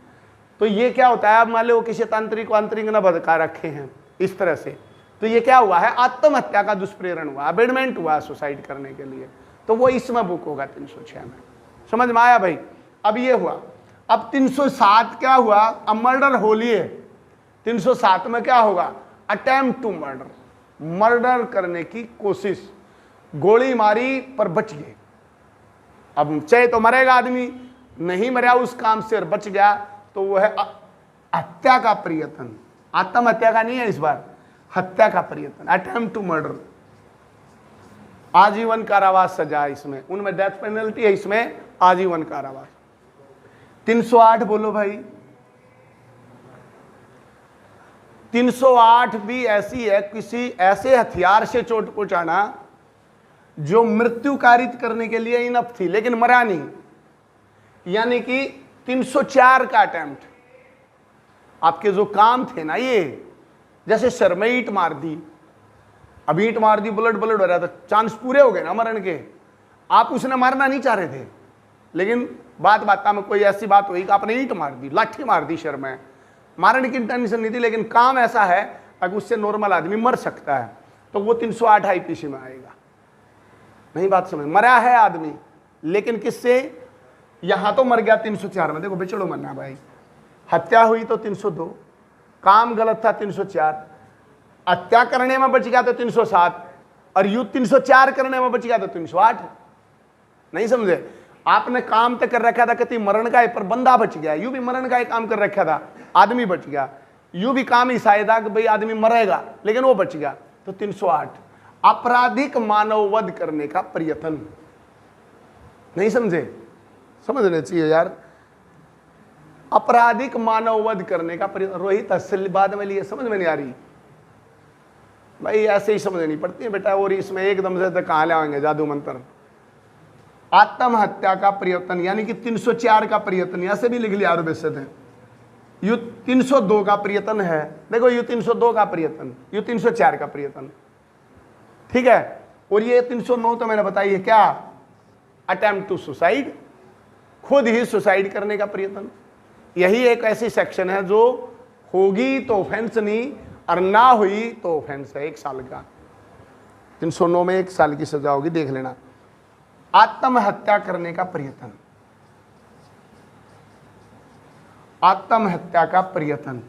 तो ये क्या होता है, अब मान लो वो किसी तांत्रिक वांत्रिक ने भड़का रखे हैं इस तरह से, तो ये क्या हुआ है? आत्महत्या का दुष्प्रेरण हुआ, अबेंडमेंट हुआ सुसाइड करने के लिए। तो वो इसमें बुक होगा 306 में। समझ में आया भाई? अब ये हुआ। अब 307 क्या हुआ? अब मर्डर होली है। 307 में क्या होगा? अटेम्प्ट टू मर्डर, मर्डर करने की कोशिश। गोली मारी पर बच गए। अब चाहे तो मरेगा आदमी, नहीं मरा उस काम से और बच गया, तो वो है हत्या का प्रयत्न। आत्महत्या का नहीं है इस बार, हत्या का प्रयत्न, अटेम्प्ट टू मर्डर। आजीवन कारावास सजा इसमें, उनमें डेथ पेनल्टी है, इसमें आजीवन कारावास। 308 बोलो भाई। 308 भी ऐसी है, किसी ऐसे हथियार से चोट पहुंचाना जो मृत्यु कारित करने के लिए इनफ थी लेकिन मरा नहीं, यानी कि 304 का अटेम्प्ट। आपके जो काम थे ना, ये जैसे सर में ईंट मार दी, अब ईंट मार दी, ब्लड हो रहा था, चांस पूरे हो गए ना मरण के। आप उसने मारना नहीं चाह रहे थे, लेकिन बात में कोई ऐसी बात हुई कि आपने ईंट मार दी, लाठी मार दी सर में। मारने की इंटेंशन नहीं थी, लेकिन काम ऐसा है अगर उससे नॉर्मल आदमी मर सकता है, तो वो 308 IPC में आएगा। नहीं बात समझ? मरा है आदमी, लेकिन किससे? यहां तो मर गया 304 में। देखो बेचड़ो मरना भाई, हत्या हुई तो 302, काम गलत था 304, हत्या करने में बच गया तो 307, और युद्ध 304 करने में बच गया तो 308। नहीं समझे? आपने काम तो कर रखा था कति मरण का है, पर बंदा बच गया। यूं भी मरण का ही काम कर रखा था, आदमी बच गया। यूं भी काम ही शायद था कि भाई आदमी मरेगा, लेकिन वो बच गया, तो 308। आपराधिक मानववध करने का प्रयत्न। नहीं समझे? समझने चाहिए यार। आपराधिक मानववध करने का प्रयत्न। रोहित हसल बाद में लिए, समझ में नहीं आ रही भाई, ऐसे ही समझनी पड़ती है बेटा। और इसमें एकदम से तो कहाँ ले आएंगे जादू मंत्र। आत्महत्या का प्रयत्न, यानी कि 304 का प्रयत्न, ऐसे भी लिख लिया। वैसे थे युद्ध 302 का प्रयत्न है, देखो यू 302 का प्रयत्न, यू 304 का प्रयत्न, ठीक है। और ये 309 तो मैंने बताई है क्या, अटेम्प्ट टू सुसाइड, खुद ही सुसाइड करने का प्रयत्न। यही एक ऐसी सेक्शन है जो होगी तो ऑफेंस नहीं, और ना हुई तो ऑफेंस है 1 साल का। 309 में 1 साल की सजा होगी, देख लेना। आत्महत्या करने का प्रयत्न, आत्महत्या का प्रयत्न,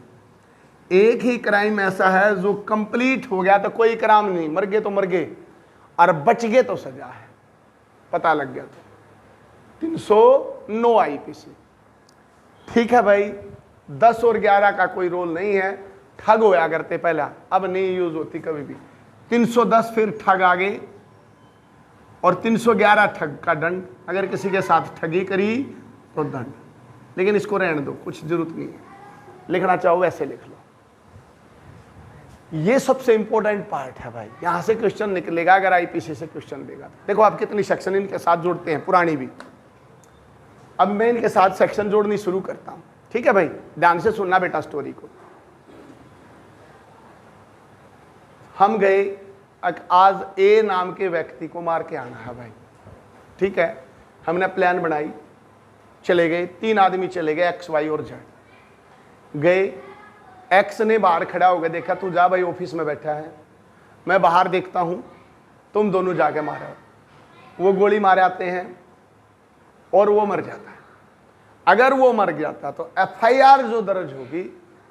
एक ही क्राइम ऐसा है जो कंप्लीट हो गया तो कोई क्राइम नहीं, मर गए तो मर गए, और बच गए तो सजा है, पता लग गया तो 309 आईपीसी, ठीक है भाई। 10 और 11 का कोई रोल नहीं है, ठग होया करते पहला, अब नहीं यूज होती कभी भी। 310 फिर ठग आ गई, और 311 ठग का दंड, अगर किसी के साथ ठगी करी तो दंड। लेकिन इसको रहने दो, कुछ जरूरत नहीं है, लिखना चाहो वैसे लिख लो। ये सबसे इंपॉर्टेंट पार्ट है भाई, यहां से क्वेश्चन निकलेगा अगर आईपीसी से क्वेश्चन देगा। देखो आप कितनी सेक्शन इनके साथ जोड़ते हैं, पुरानी भी। अब मैं इनके साथ सेक्शन जोड़नी शुरू करता हूं, ठीक है भाई, ध्यान से सुनना बेटा स्टोरी को। हम गए, आज ए नाम के व्यक्ति को मार के आना है भाई, ठीक है। हमने प्लान बनाई, चले गए, 3 आदमी चले गए, एक्स वाई और जेड गए। एक्स ने बाहर खड़ा हो गया, देखा तू जा भाई ऑफिस में बैठा है, मैं बाहर देखता हूं, तुम दोनों जाके मारो। वो गोली मारे आते हैं और वो मर जाता है। अगर वो मर जाता तो एफआईआर जो दर्ज होगी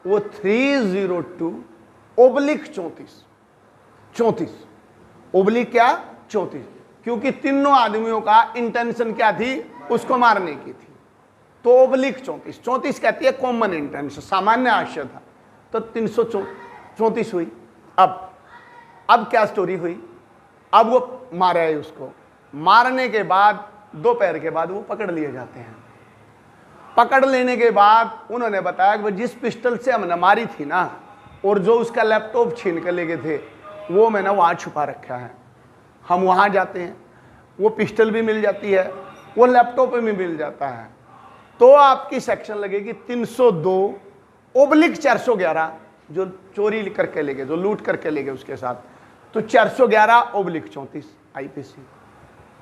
वो 302/34 ओब्लिक क्या 34, क्योंकि तीनों आदमियों का इंटेंशन क्या थी, उसको मारने की थी, तो ओब्लिक 34 कहती है कॉमन इंटेंशन, सामान्य आशय था, तो 334 हुई। अब क्या स्टोरी हुई, अब वो मारा है, उसको मारने के बाद दोपहर के बाद वो पकड़ लिए जाते हैं। पकड़ लेने के बाद उन्होंने बताया कि जिस पिस्टल से हमने मारी थी ना, और जो उसका लैपटॉप छीन कर ले गए थे, वो मैंने वहाँ छुपा रखा है। हम वहाँ जाते हैं, वो पिस्टल भी मिल जाती है, वो लैपटॉप भी मिल जाता है, तो आपकी सेक्शन लगेगी 302/411, जो चोरी करके ले गए, जो लूट करके ले गए उसके साथ, तो 411/34 आईपीसी,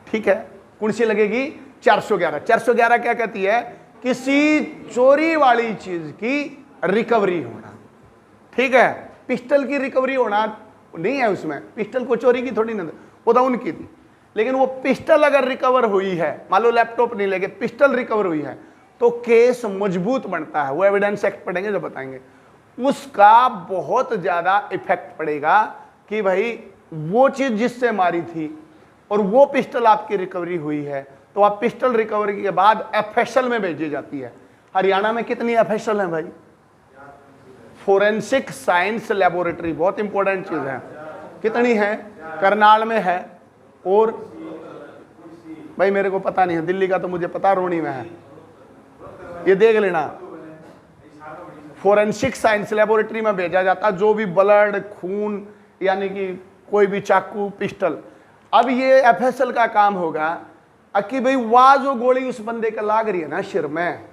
ठीक है। कौन सी लगेगी 411। 411 क्या कहती है, किसी चोरी वाली चीज की रिकवरी होना, ठीक है। पिस्टल की रिकवरी होना नहीं है उसमें, पिस्टल को चोरी की थोड़ी ना, वो तो उनकी थी। लेकिन वो पिस्टल अगर रिकवर हुई है, मान लो लैपटॉप नहीं लेके पिस्टल रिकवर हुई है, तो केस मजबूत बनता है। वो एविडेंस एक्ट पढ़ेंगे जो बताएंगे, उसका बहुत ज्यादा इफेक्ट पड़ेगा कि भाई वो चीज जिससे मारी थी और वो पिस्टल आपकी रिकवरी हुई है, तो आप पिस्टल रिकवरी के बाद एफएसएल में भेजी जाती है। हरियाणा में कितनी एफएसएल है भाई, फोरेंसिक साइंस लेबोरेटरी, बहुत इंपॉर्टेंट चीज है। कितनी है, करनाल में है, और भाई मेरे को पता नहीं है, दिल्ली का तो मुझे पता, रोहनी में है, ये देख लेना। फोरेंसिक साइंस लेबोरेटरी में भेजा जाता जो भी ब्लड, खून, यानी कि कोई भी चाकू, पिस्टल। अब ये एफएसएल का काम होगा कि भाई वह जो गोली उस बंदे का लाग रही है ना सिर में,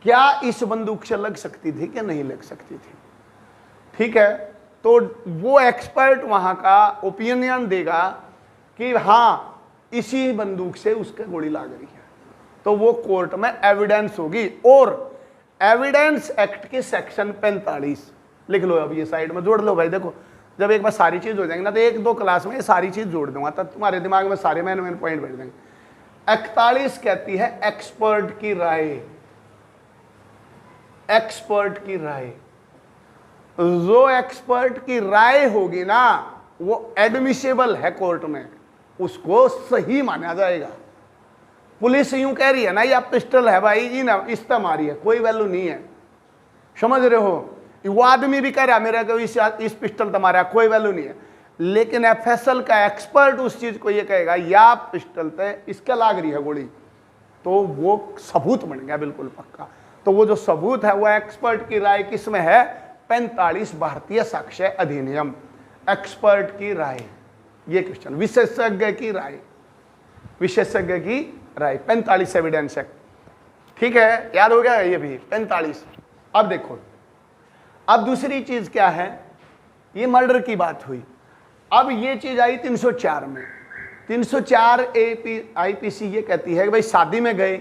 क्या इस बंदूक से लग सकती थी कि नहीं लग सकती थी, ठीक है। तो वो एक्सपर्ट वहां का ओपिनियन देगा कि हाँ इसी बंदूक से उसके गोली लाग रही है, तो वो कोर्ट में एविडेंस होगी। और एविडेंस एक्ट के सेक्शन 45 लिख लो, अब ये साइड में जोड़ लो भाई। देखो जब एक बार सारी चीज हो जाएंगी ना, तो 1-2 क्लास में ये सारी चीज जोड़ दूंगा, तब तुम्हारे दिमाग में सारे मेन पॉइंट बैठ जाएंगे। 41 कहती है एक्सपर्ट की राय, एक्सपर्ट की राय, जो एक्सपर्ट की राय होगी ना वो एडमिसेबल है कोर्ट में, उसको सही माना जाएगा। पुलिस यूं कह रही है ना, ये पिस्टल है भाई, ये ना इस्तेमाल है, कोई वैल्यू नहीं है, समझ रहे हो। वो आदमी भी कह रहा है मेरा को इस पिस्टल तुम्हारा कोई वैल्यू नहीं है, लेकिन एफएसएल का एक्सपर्ट उस चीज को ये कहेगा या पिस्टल पे इसके लाग रही है गोली, तो वो सबूत बन गया बिल्कुल पक्का। तो वो जो सबूत है वो एक्सपर्ट की राय किसमें है, 45 भारतीय साक्ष्य अधिनियम, एक्सपर्ट की राय। ये क्वेश्चन, विशेषज्ञ की राय, विशेषज्ञ की राय, 45 एविडेंस एक्ट, ठीक है, याद हो गया ये भी 45। अब देखो अब दूसरी चीज क्या है, ये मर्डर की बात हुई। अब ये चीज आई 304 में। 304 आईपीसी ये कहती है कि भाई शादी में गए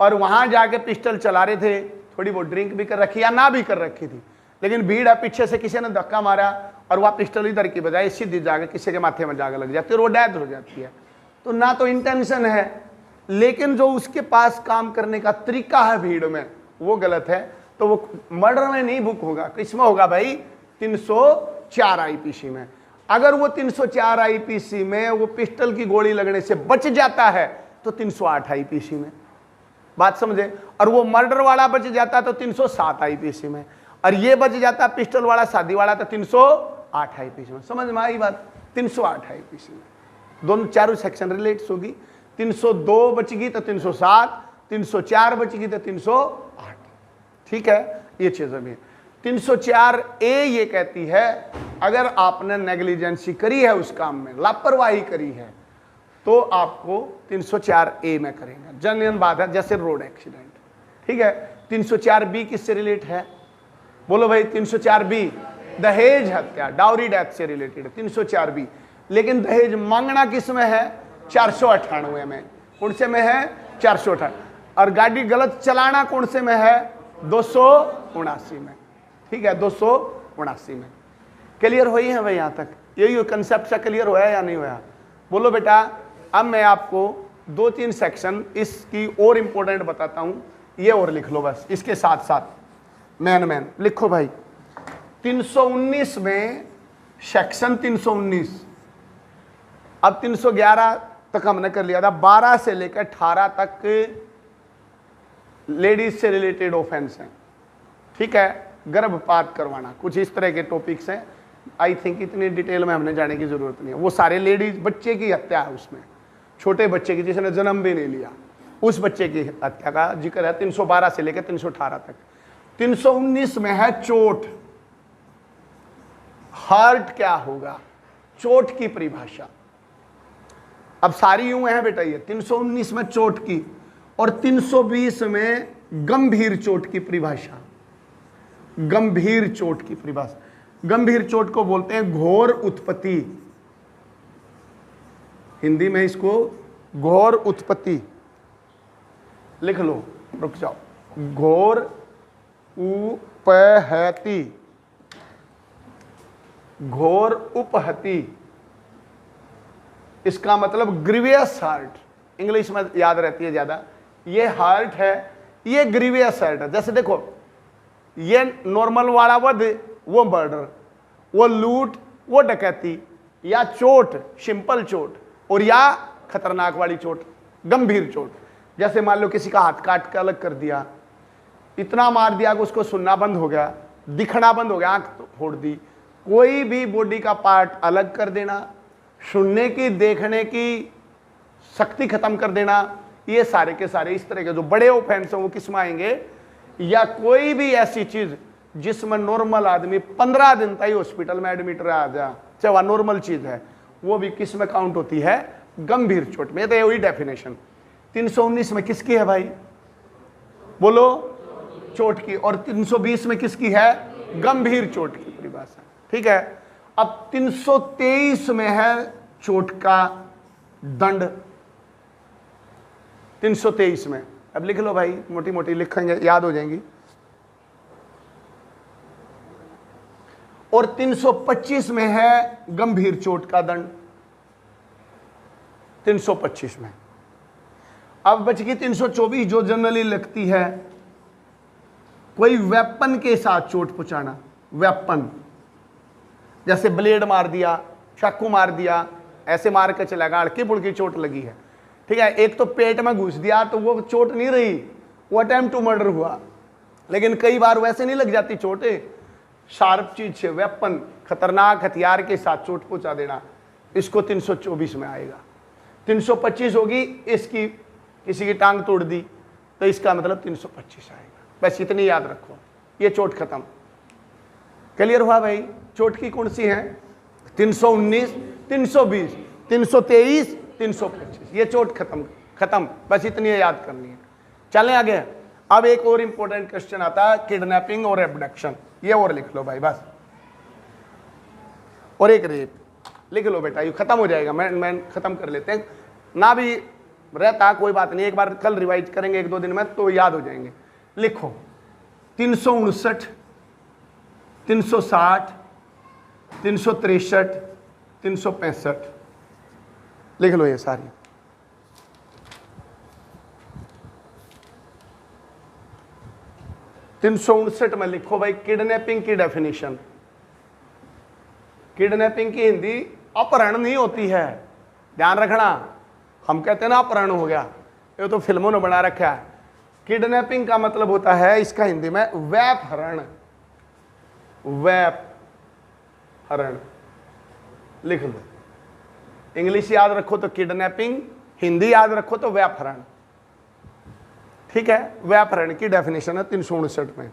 और वहां जाके पिस्टल चला रहे थे, थोड़ी बहुत ड्रिंक भी कर रखी या ना भी कर रखी थी, लेकिन भीड़ है, पीछे से किसी ने धक्का मारा और वह पिस्टल इधर की बजाय सीधी जाके किसी के माथे में जाके लग जाती है और वो डेथ हो जाती है। तो ना तो इंटेंशन है, लेकिन जो उसके पास काम करने का तरीका है भीड़ में वो गलत है, तो वो मर्डर में नहीं बुक होगा, किसमें होगा भाई? 304 आईपीसी में। अगर वो 304 आईपीसी में वो पिस्टल की गोली लगने से बच जाता है तो 308 आईपीसी में, बात समझे? और वो मर्डर वाला बच जाता तो 307 आईपीसी में, और ये बच जाता पिस्टल वाला शादी वाला तो 308 आईपीसी में। समझ में आई बात? 308 आईपीसी में दोनों चारों सेक्शन रिलेट्स होगी। 302 बचगी तो 307, 304 बचगी तो 308। ठीक है, ये चीज अभी 304 ए ये कहती है अगर आपने नेग्लिजेंसी करी है उस काम में, लापरवाही करी है, तो आपको 304 ए में करेंगे। जनरल बात है, जैसे रोड एक्सीडेंट। ठीक है, 304 बी किससे रिलेट है? बोलो भाई। 304 बी दहेज हत्या, डाउरी डेथ से रिलेटेड है 304 बी। लेकिन दहेज मांगना किस में है? 498 में। कौन से में है? 498। और गाड़ी गलत चलाना कौन से में है? 279 में। ठीक है, 279 में। क्लियर हुई है भाई? यहां तक यही कंसेप्ट सा क्लियर हुआ है या नहीं हुआ? बोलो बेटा। अब मैं आपको 2-3 सेक्शन इसकी और इंपॉर्टेंट बताता हूं, ये और लिख लो बस इसके साथ साथ। मैन लिखो भाई। 319 में सेक्शन 319, अब 311 तक हमने कर लिया था, 12 से लेकर 18 तक लेडीज से रिलेटेड ऑफेंस हैं। ठीक है, गर्भपात करवाना, कुछ इस तरह के टॉपिक्स हैं। आई थिंक इतनी डिटेल में हमने जाने की जरूरत नहीं है। वो सारे लेडीज, बच्चे की हत्या है उसमें, छोटे बच्चे की जिसने जन्म भी नहीं लिया, उस बच्चे की हत्या का जिक्र है 312 से लेकर 318 तक। 319 में है चोट। हर्ट क्या होगा? चोट की परिभाषा। अब सारी यूं है बेटा, ये 319 में चोट की, और 320 में गंभीर चोट की परिभाषा। गंभीर चोट की परिभाषा, गंभीर चोट को बोलते हैं घोर उत्पत्ति। हिंदी में इसको घोर उत्पत्ति लिख लो, रुक जाओ। घोर उपहति, घोर उपहति, इसका मतलब ग्रीवियस हर्ट। इंग्लिश में याद रहती है ज्यादा। ये हर्ट है, ये ग्रीवियस हर्ट है। जैसे देखो, ये नॉर्मल वाला वध, वो मर्डर, वो लूट, वो डकैती, या चोट सिंपल चोट, और या खतरनाक वाली चोट गंभीर चोट। जैसे मान लो किसी का हाथ काट के अलग कर दिया, इतना मार दिया कि उसको सुनना बंद हो गया, दिखना बंद हो गया, आंख फोड़ दी। कोई भी बॉडी का पार्ट अलग कर देना, सुनने की देखने की शक्ति खत्म कर देना, ये सारे के सारे इस तरह के जो बड़े ऑफेंस हैं वो किस में आएंगे? या कोई भी ऐसी चीज जिसमें नॉर्मल आदमी 15 दिन तक हॉस्पिटल में एडमिट रह जा, चाहे वह नॉर्मल चीज है, वो भी किस में काउंट होती है? गंभीर चोट में। तो वही डेफिनेशन 319 में किसकी है भाई? बोलो, चोट की। और 320 में किसकी है? गंभीर चोट की परिभाषा। ठीक है, अब 323 में है चोट का दंड। 323 में, अब लिख लो भाई, मोटी मोटी लिखेंगे, याद हो जाएंगी। और 325 में है गंभीर चोट का दंड। 325 में। अब बच गई 324 जो जनरली लगती है, कोई वेपन के साथ चोट पहुंचाना। वेपन जैसे ब्लेड मार दिया, चाकू मार दिया, ऐसे मार के चलेगा, अड़की पुड़की चोट लगी है। ठीक है, एक तो पेट में घुस दिया तो वो चोट नहीं रही, वो अटेम्प्ट टू मर्डर हुआ। लेकिन कई बार वैसे नहीं लग जाती चोटें, शार्प चीज से, वेपन, खतरनाक हथियार के साथ चोट पहुंचा देना, इसको 324 में आएगा। 325 होगी इसकी, किसी की टांग तोड़ दी तो इसका मतलब 325 आएगा। बस इतनी याद रखो, ये चोट खत्म। क्लियर हुआ भाई? चोट की कौन सी है? 319, 320, 323, 325, ये चोट खत्म। बस इतनी याद करनी है। चलें आगे। अब एक और इंपॉर्टेंट क्वेश्चन आता है किडनैपिंग और एबडक्शन, ये और लिख लो भाई बस, और एक रेप लिख लो बेटा, ये खत्म हो जाएगा। मैं खत्म कर लेते हैं ना, भी रहता कोई बात नहीं, एक बार कल रिवाइज करेंगे 1-2 दिन में तो याद हो जाएंगे। लिखो 359, 360, 363, 365, लिख लो ये सारी। तीन 359 में लिखो भाई किडनैपिंग की डेफिनेशन। किडनैपिंग की हिंदी अपहरण नहीं होती है, ध्यान रखना। हम कहते हैं ना अपहरण हो गया, ये तो फिल्मों ने बना रखा है। किडनैपिंग का मतलब होता है इसका हिंदी में व्यापहरण। व्यापहरण लिख लो, इंग्लिश याद रखो तो किडनैपिंग, हिंदी याद रखो तो व्यापहरण। ठीक है, व्यापहरण की डेफिनेशन है 359 में।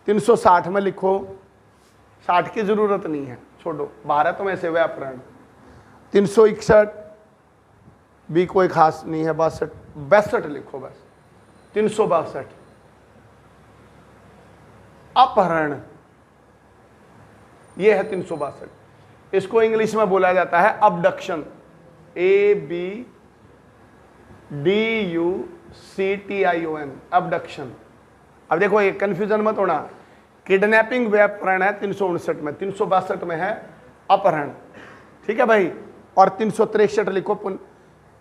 360 में लिखो, 60 की जरूरत नहीं है, छोड़ो, भारत में से व्यापहरण। 361 भी कोई खास नहीं है, 62 लिखो बस। 362 अपहरण, यह है 362। इसको इंग्लिश में बोला जाता है अबडक्शन, ABDUCTION, अबडक्शन। अब देखो ये कंफ्यूजन मत होना, किडनैपिंग व्यापहरण है 359 में, 362 में है अपहरण। ठीक है भाई, और 363 लिखो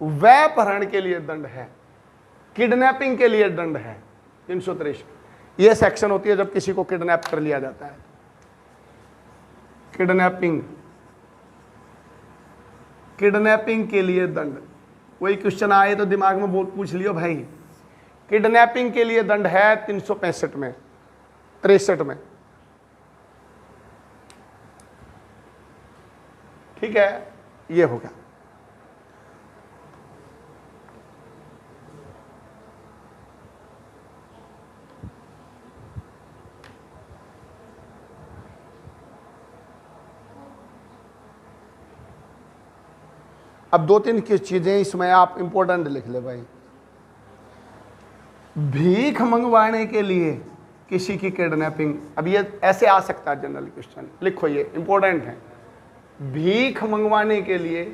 व्यापहरण के लिए दंड है, किडनैपिंग के लिए दंड है 363। यह सेक्शन होती है जब किसी को किडनैप कर लिया जाता है। किडनैपिंग, किडनैपिंग के लिए दंड, कोई क्वेश्चन आए तो दिमाग में बहुत पूछ लियो भाई। किडनैपिंग के लिए दंड है 365 में, 63 में। ठीक है, ये हो गया। अब 2-3 की चीजें इसमें आप इंपॉर्टेंट लिख ले भाई। भीख मंगवाने के लिए किसी की किडनैपिंग, अब ये ऐसे आ सकता है जनरल क्वेश्चन, लिखो ये इंपॉर्टेंट है। भीख मंगवाने के लिए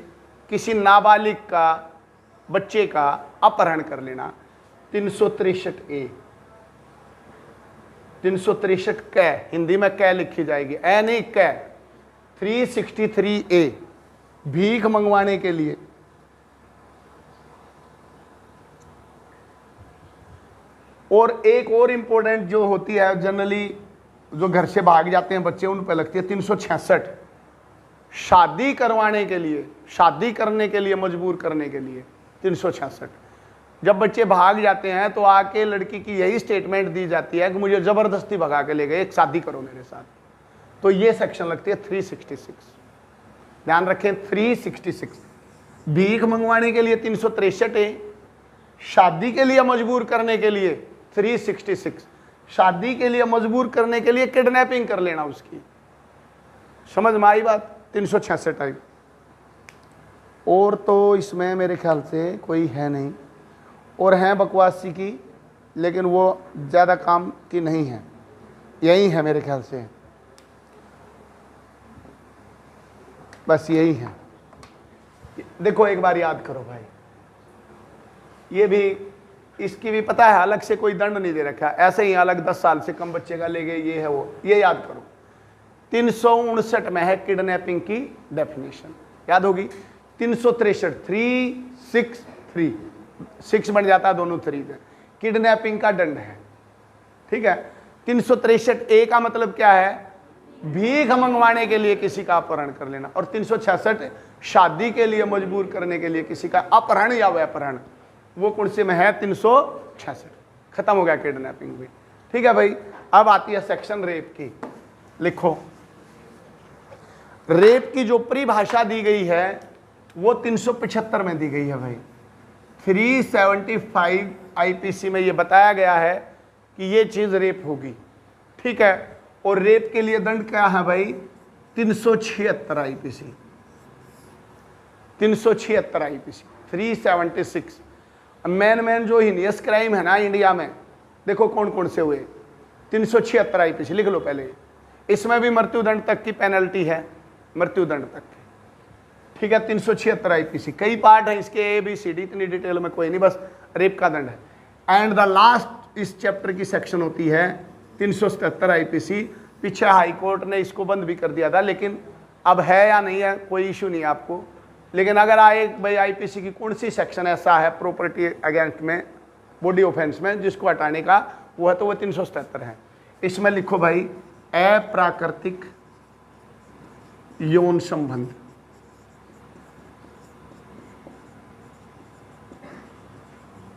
किसी नाबालिग का, बच्चे का अपहरण कर लेना 363A। 363 कै, हिंदी में कै लिखी जाएगी, ए नहीं कै। 363A भीख मंगवाने के लिए। और एक और इंपॉर्टेंट जो होती है जनरली, जो घर से भाग जाते हैं बच्चे, उन पर लगती है 366, शादी करवाने के लिए, शादी करने के लिए मजबूर करने के लिए 366। जब बच्चे भाग जाते हैं तो आके लड़की की यही स्टेटमेंट दी जाती है कि मुझे जबरदस्ती भगा के ले गए, एक शादी करो मेरे साथ, तो ये सेक्शन लगती है 366। ध्यान रखें 366। भीख मंगवाने के लिए 363 है, शादी के लिए मजबूर करने के लिए 366, शादी के लिए मजबूर करने के लिए किडनैपिंग कर लेना उसकी। समझ में आई बात? 366 टाइप। और तो इसमें मेरे ख्याल से कोई है नहीं, और हैं बकवासी की, लेकिन वो ज़्यादा काम की नहीं है, यही है मेरे ख्याल से, बस यही है। देखो एक बार याद करो भाई, ये भी, इसकी भी पता है अलग से कोई दंड नहीं दे रखा, ऐसे ही अलग 10 साल से कम बच्चे का ले गए, ये है वो, ये याद करो। 359 में है किडनैपिंग की डेफिनेशन, याद होगी। 363, 363, 6 बन जाता है, दोनों 3 में, किडनैपिंग का दंड है। ठीक है, 363A का मतलब क्या है? भीख मंगवाने के लिए किसी का अपहरण कर लेना। और 366 शादी के लिए मजबूर करने के लिए किसी का अपहरण या व्यापहरण, वो कौन से में है? 366। खत्म हो गया किडनैपिंग भी। ठीक है भाई, अब आती है सेक्शन रेप की। लिखो, रेप की जो परिभाषा दी गई है वो 375 में दी गई है भाई। 375 आईपीसी में ये बताया गया है कि ये चीज रेप होगी। ठीक है, और रेप के लिए दंड क्या है भाई? 376 आईपीसी, 376 आईपीसी, 376। मेन जो हिनियस क्राइम है ना इंडिया में, देखो कौन कौन से हुए। 376 आईपीसी लिख लो पहले, इसमें भी मृत्युदंड तक की पेनल्टी है, मृत्युदंड तक की, ठीक है। 376 आईपीसी, कई पार्ट है इसके, ABCD, इतनी डिटेल में कोई नहीं, बस रेप का दंड है। एंड द लास्ट इस चैप्टर की सेक्शन होती है 377 आईपीसी। पीछे हाई कोर्ट ने इसको बंद भी कर दिया था, लेकिन अब है या नहीं है कोई इशू नहीं है आपको। लेकिन अगर आए भाई आईपीसी की कौन सी सेक्शन ऐसा है प्रॉपर्टी अगेंस्ट में, बॉडी ऑफेंस में, जिसको हटाने का, वो है तो वो 377 है। इसमें लिखो भाई अप्राकृतिक यौन संबंध,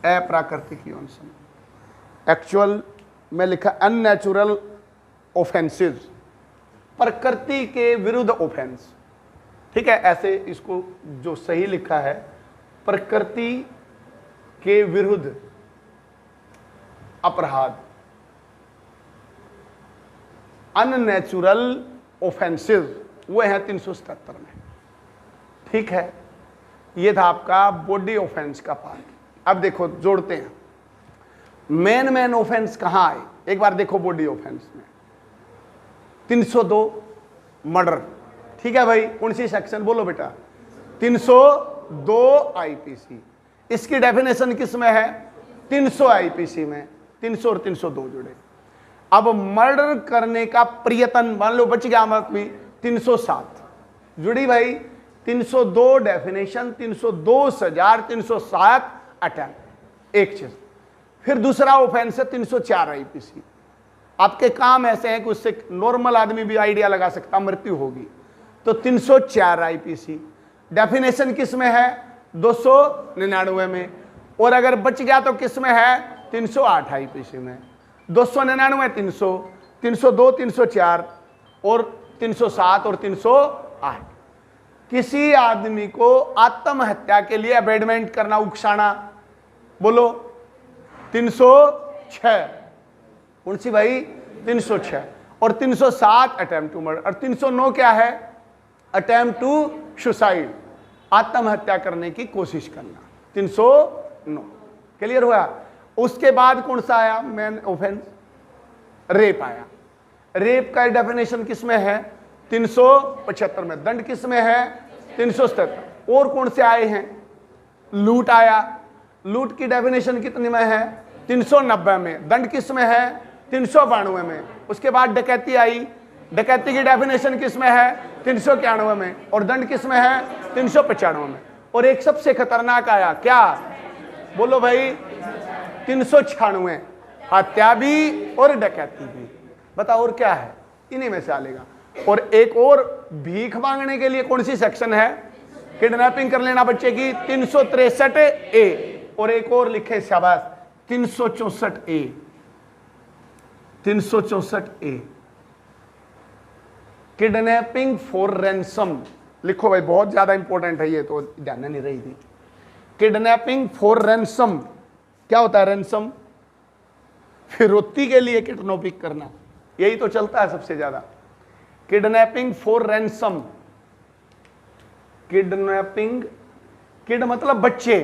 अप्राकृतिक यौन संबंध। एक्चुअल में लिखा अननेचुरल ऑफेंसेस, प्रकृति के विरुद्ध ऑफेंस, ठीक है। ऐसे इसको जो सही लिखा है, प्रकृति के विरुद्ध अपराध, अननेचुरल ऑफेंसेस, वो है 377 में, ठीक है। ये था आपका बॉडी ऑफेंस का पार्ट। अब देखो जोड़ते हैं, मेन ऑफेंस कहां आए, एक बार देखो बॉडी ऑफेंस में 302 मर्डर, ठीक है भाई। कौन सी सेक्शन बोलो बेटा, 302 आईपीसी। इसकी डेफिनेशन किस में है, 300 आईपीसी में, 300 और 302 जुड़े। अब मर्डर करने का प्रयत्न, मान लो बच गया मत भी, 307 जुड़ी भाई। 302 डेफिनेशन, 302 सजा, 307 अटैम्प्ट, एक चीज। फिर दूसरा ऑफेंस है 304 आईपीसी। आपके काम ऐसे हैं कि उससे नॉर्मल आदमी भी आइडिया लगा सकता मृत्यु होगी, तो 304 आईपीसी। डेफिनेशन किस में है, 299 में, और अगर बच गया तो किस में है, 308 आईपीसी में। 299, 300, 302, 304 और 307 और 308। किसी आदमी को आत्महत्या के लिए अबेडमेंट करना, उकसाना, बोलो 306। कौन सी भाई, 306। और 307 अटेम्प्ट टू मर्डर, और 309 क्या है, अटेम्प्ट टू सुसाइड, आत्महत्या करने की कोशिश करना, 309। क्लियर हुआ। उसके बाद कौन सा आया मेन ऑफेंस, रेप आया। रेप का डेफिनेशन किस में है, 375 में। दंड किस में है, 377। और कौन से आए हैं, लूट आया। लूट की डेफिनेशन कितने में है, 390 में। दंड किस में है, 392 में। उसके बाद डकैती आई, डकैती की डेफिनेशन किस में है, 391 में। और दंड किस में है, 395 में। और एक सबसे खतरनाक आया, क्या बोलो भाई, 396, हत्या भी और डकैती भी। बताओ और क्या है, इन्हीं में से आलेगा। और एक और भीख मांगने के लिए कौन सी सेक्शन है, किडनैपिंग कर लेना बच्चे की, 363A। और एक और लिखे शाबाश, 364A, 364A, kidnapping for ransom. लिखो भाई, बहुत ज्यादा इंपॉर्टेंट है ये, तो ध्यान नहीं रही थी। किडनैपिंग फॉर रैंसम, क्या होता है रैंसम, फिरौती के लिए किडनैपिंग करना, यही तो चलता है सबसे ज्यादा। Kidnapping for ransom, kidnapping, kid मतलब बच्चे,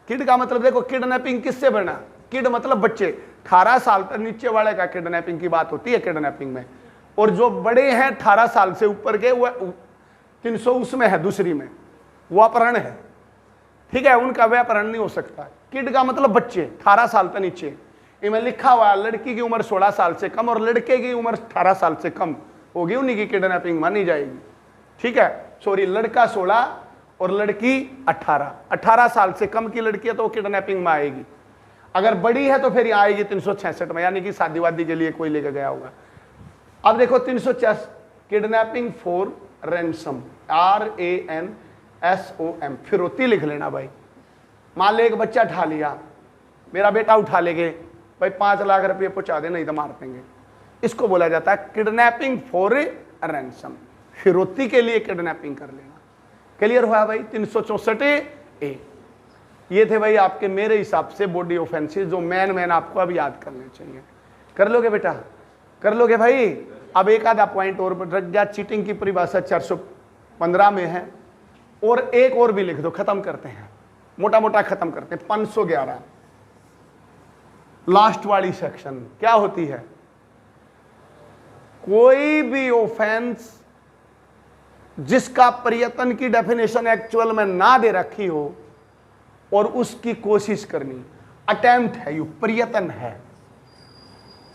किड का मतलब देखो किडनैपिंग किससे बना, किड मतलब बच्चे। 18 साल तक नीचे वाले का किडनैपिंग की बात होती है किडनैपिंग में। और जो बड़े हैं 18 साल से ऊपर के, वो 300 उसमें है, दूसरी में वो अपहरण है, ठीक है, उनका वह अपहरण नहीं हो सकता। किड का मतलब बच्चे 18 साल तक नीचे। इनमें लिखा हुआ है लड़की की उम्र 16 साल से कम और लड़के की उम्र 18 साल से कम होगी, उन्हीं की किडनैपिंग मानी जाएगी, ठीक है। सॉरी, लड़का 16 और लड़की 18 साल से कम की लड़की है तो वो किडनैपिंग में आएगी। अगर बड़ी है तो फिर यहाँ आएगी 366 में, यानी कि शादी वादी के लिए कोई लेकर गया होगा। अब देखो 360, किडनैपिंग फॉर रैंसम, RANSOM, फिरौती लिख लेना भाई। मान ले एक बच्चा उठा लिया, मेरा बेटा उठा लेंगे भाई, 5 लाख रुपये पहुंचा दे, नहीं तो मार देंगे। इसको बोला जाता है किडनैपिंग फॉर रैंसम, फिरौती के लिए किडनैपिंग कर लेना। क्लियर हुआ भाई, 364A। ये थे भाई आपके मेरे हिसाब से बॉडी ऑफेंसेस, जो मैन आपको अब याद करने चाहिए। कर लोगे बेटा, कर लोगे भाई। अब एक आधा पॉइंट और रख गया, चीटिंग की परिभाषा 415 में है, और एक और भी लिख दो, खत्म करते हैं, मोटा मोटा खत्म करते हैं। 511 लास्ट वाली सेक्शन क्या होती है, कोई भी ऑफेंस जिसका प्रयत्न की डेफिनेशन एक्चुअल में ना दे रखी हो और उसकी कोशिश करनी, अटेम्प्ट है, यू प्रयत्न है।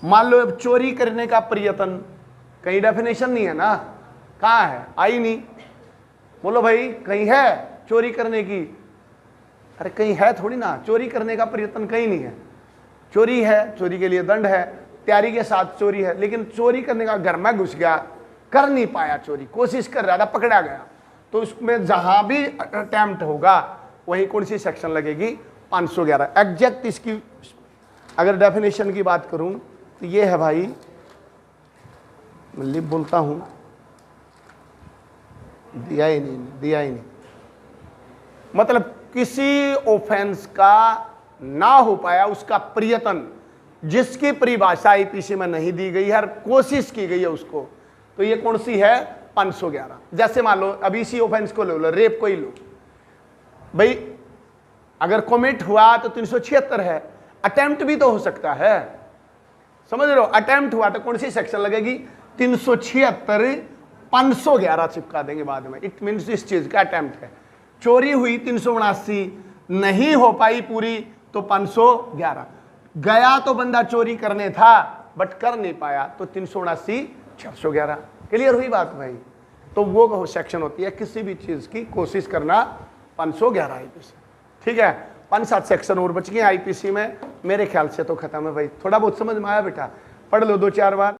मान लो अब चोरी करने का प्रयत्न, कहीं डेफिनेशन नहीं है ना, कहाँ है, आई नहीं। बोलो भाई कहीं है चोरी करने की, अरे कहीं है थोड़ी ना, चोरी करने का प्रयत्न कहीं नहीं है। चोरी है, चोरी के लिए दंड है, तैयारी के साथ चोरी है, लेकिन चोरी करने का घर में घुस गया, कर नहीं पाया चोरी, कोशिश कर रहा था, पकड़ा गया, तो उसमें जहां भी अटेम्प्ट होगा वहीं कौन सी सेक्शन लगेगी, 511। एग्जैक्ट इसकी अगर डेफिनेशन की बात करूं तो ये है भाई, मैं बोलता हूं, दिया ही नहीं, मतलब किसी ऑफेंस का ना हो पाया उसका प्रयत्न, जिसकी परिभाषा आईपीसी में नहीं दी गई है, कोशिश की गई है उसको, तो ये कौन सी है, 511। जैसे मान लो अभी इसी ऑफेंस को लो, रेप को ही लो भाई, अगर कमिट हुआ तो 376 है, अटेम्प्ट भी तो हो सकता है, समझ रहे हो, अटेम्प्ट हुआ तो कौन सी सेक्शन लगेगी, 376, 511 चिपका देंगे बाद में। इट मीन्स इस चीज का अटेम्प्ट है। चोरी हुई 379, नहीं हो पाई पूरी तो 511। गया तो बंदा चोरी करने था बट कर नहीं पाया तो 379, 611। क्लियर हुई बात भाई। तो वो सेक्शन होती है किसी भी चीज की कोशिश करना, 511 आईपीसी। ठीक है, 5-7 सेक्शन और बच गए आईपीसी में, मेरे ख्याल से तो खत्म है भाई। थोड़ा बहुत समझ में आया बेटा, पढ़ लो 2-4 बार।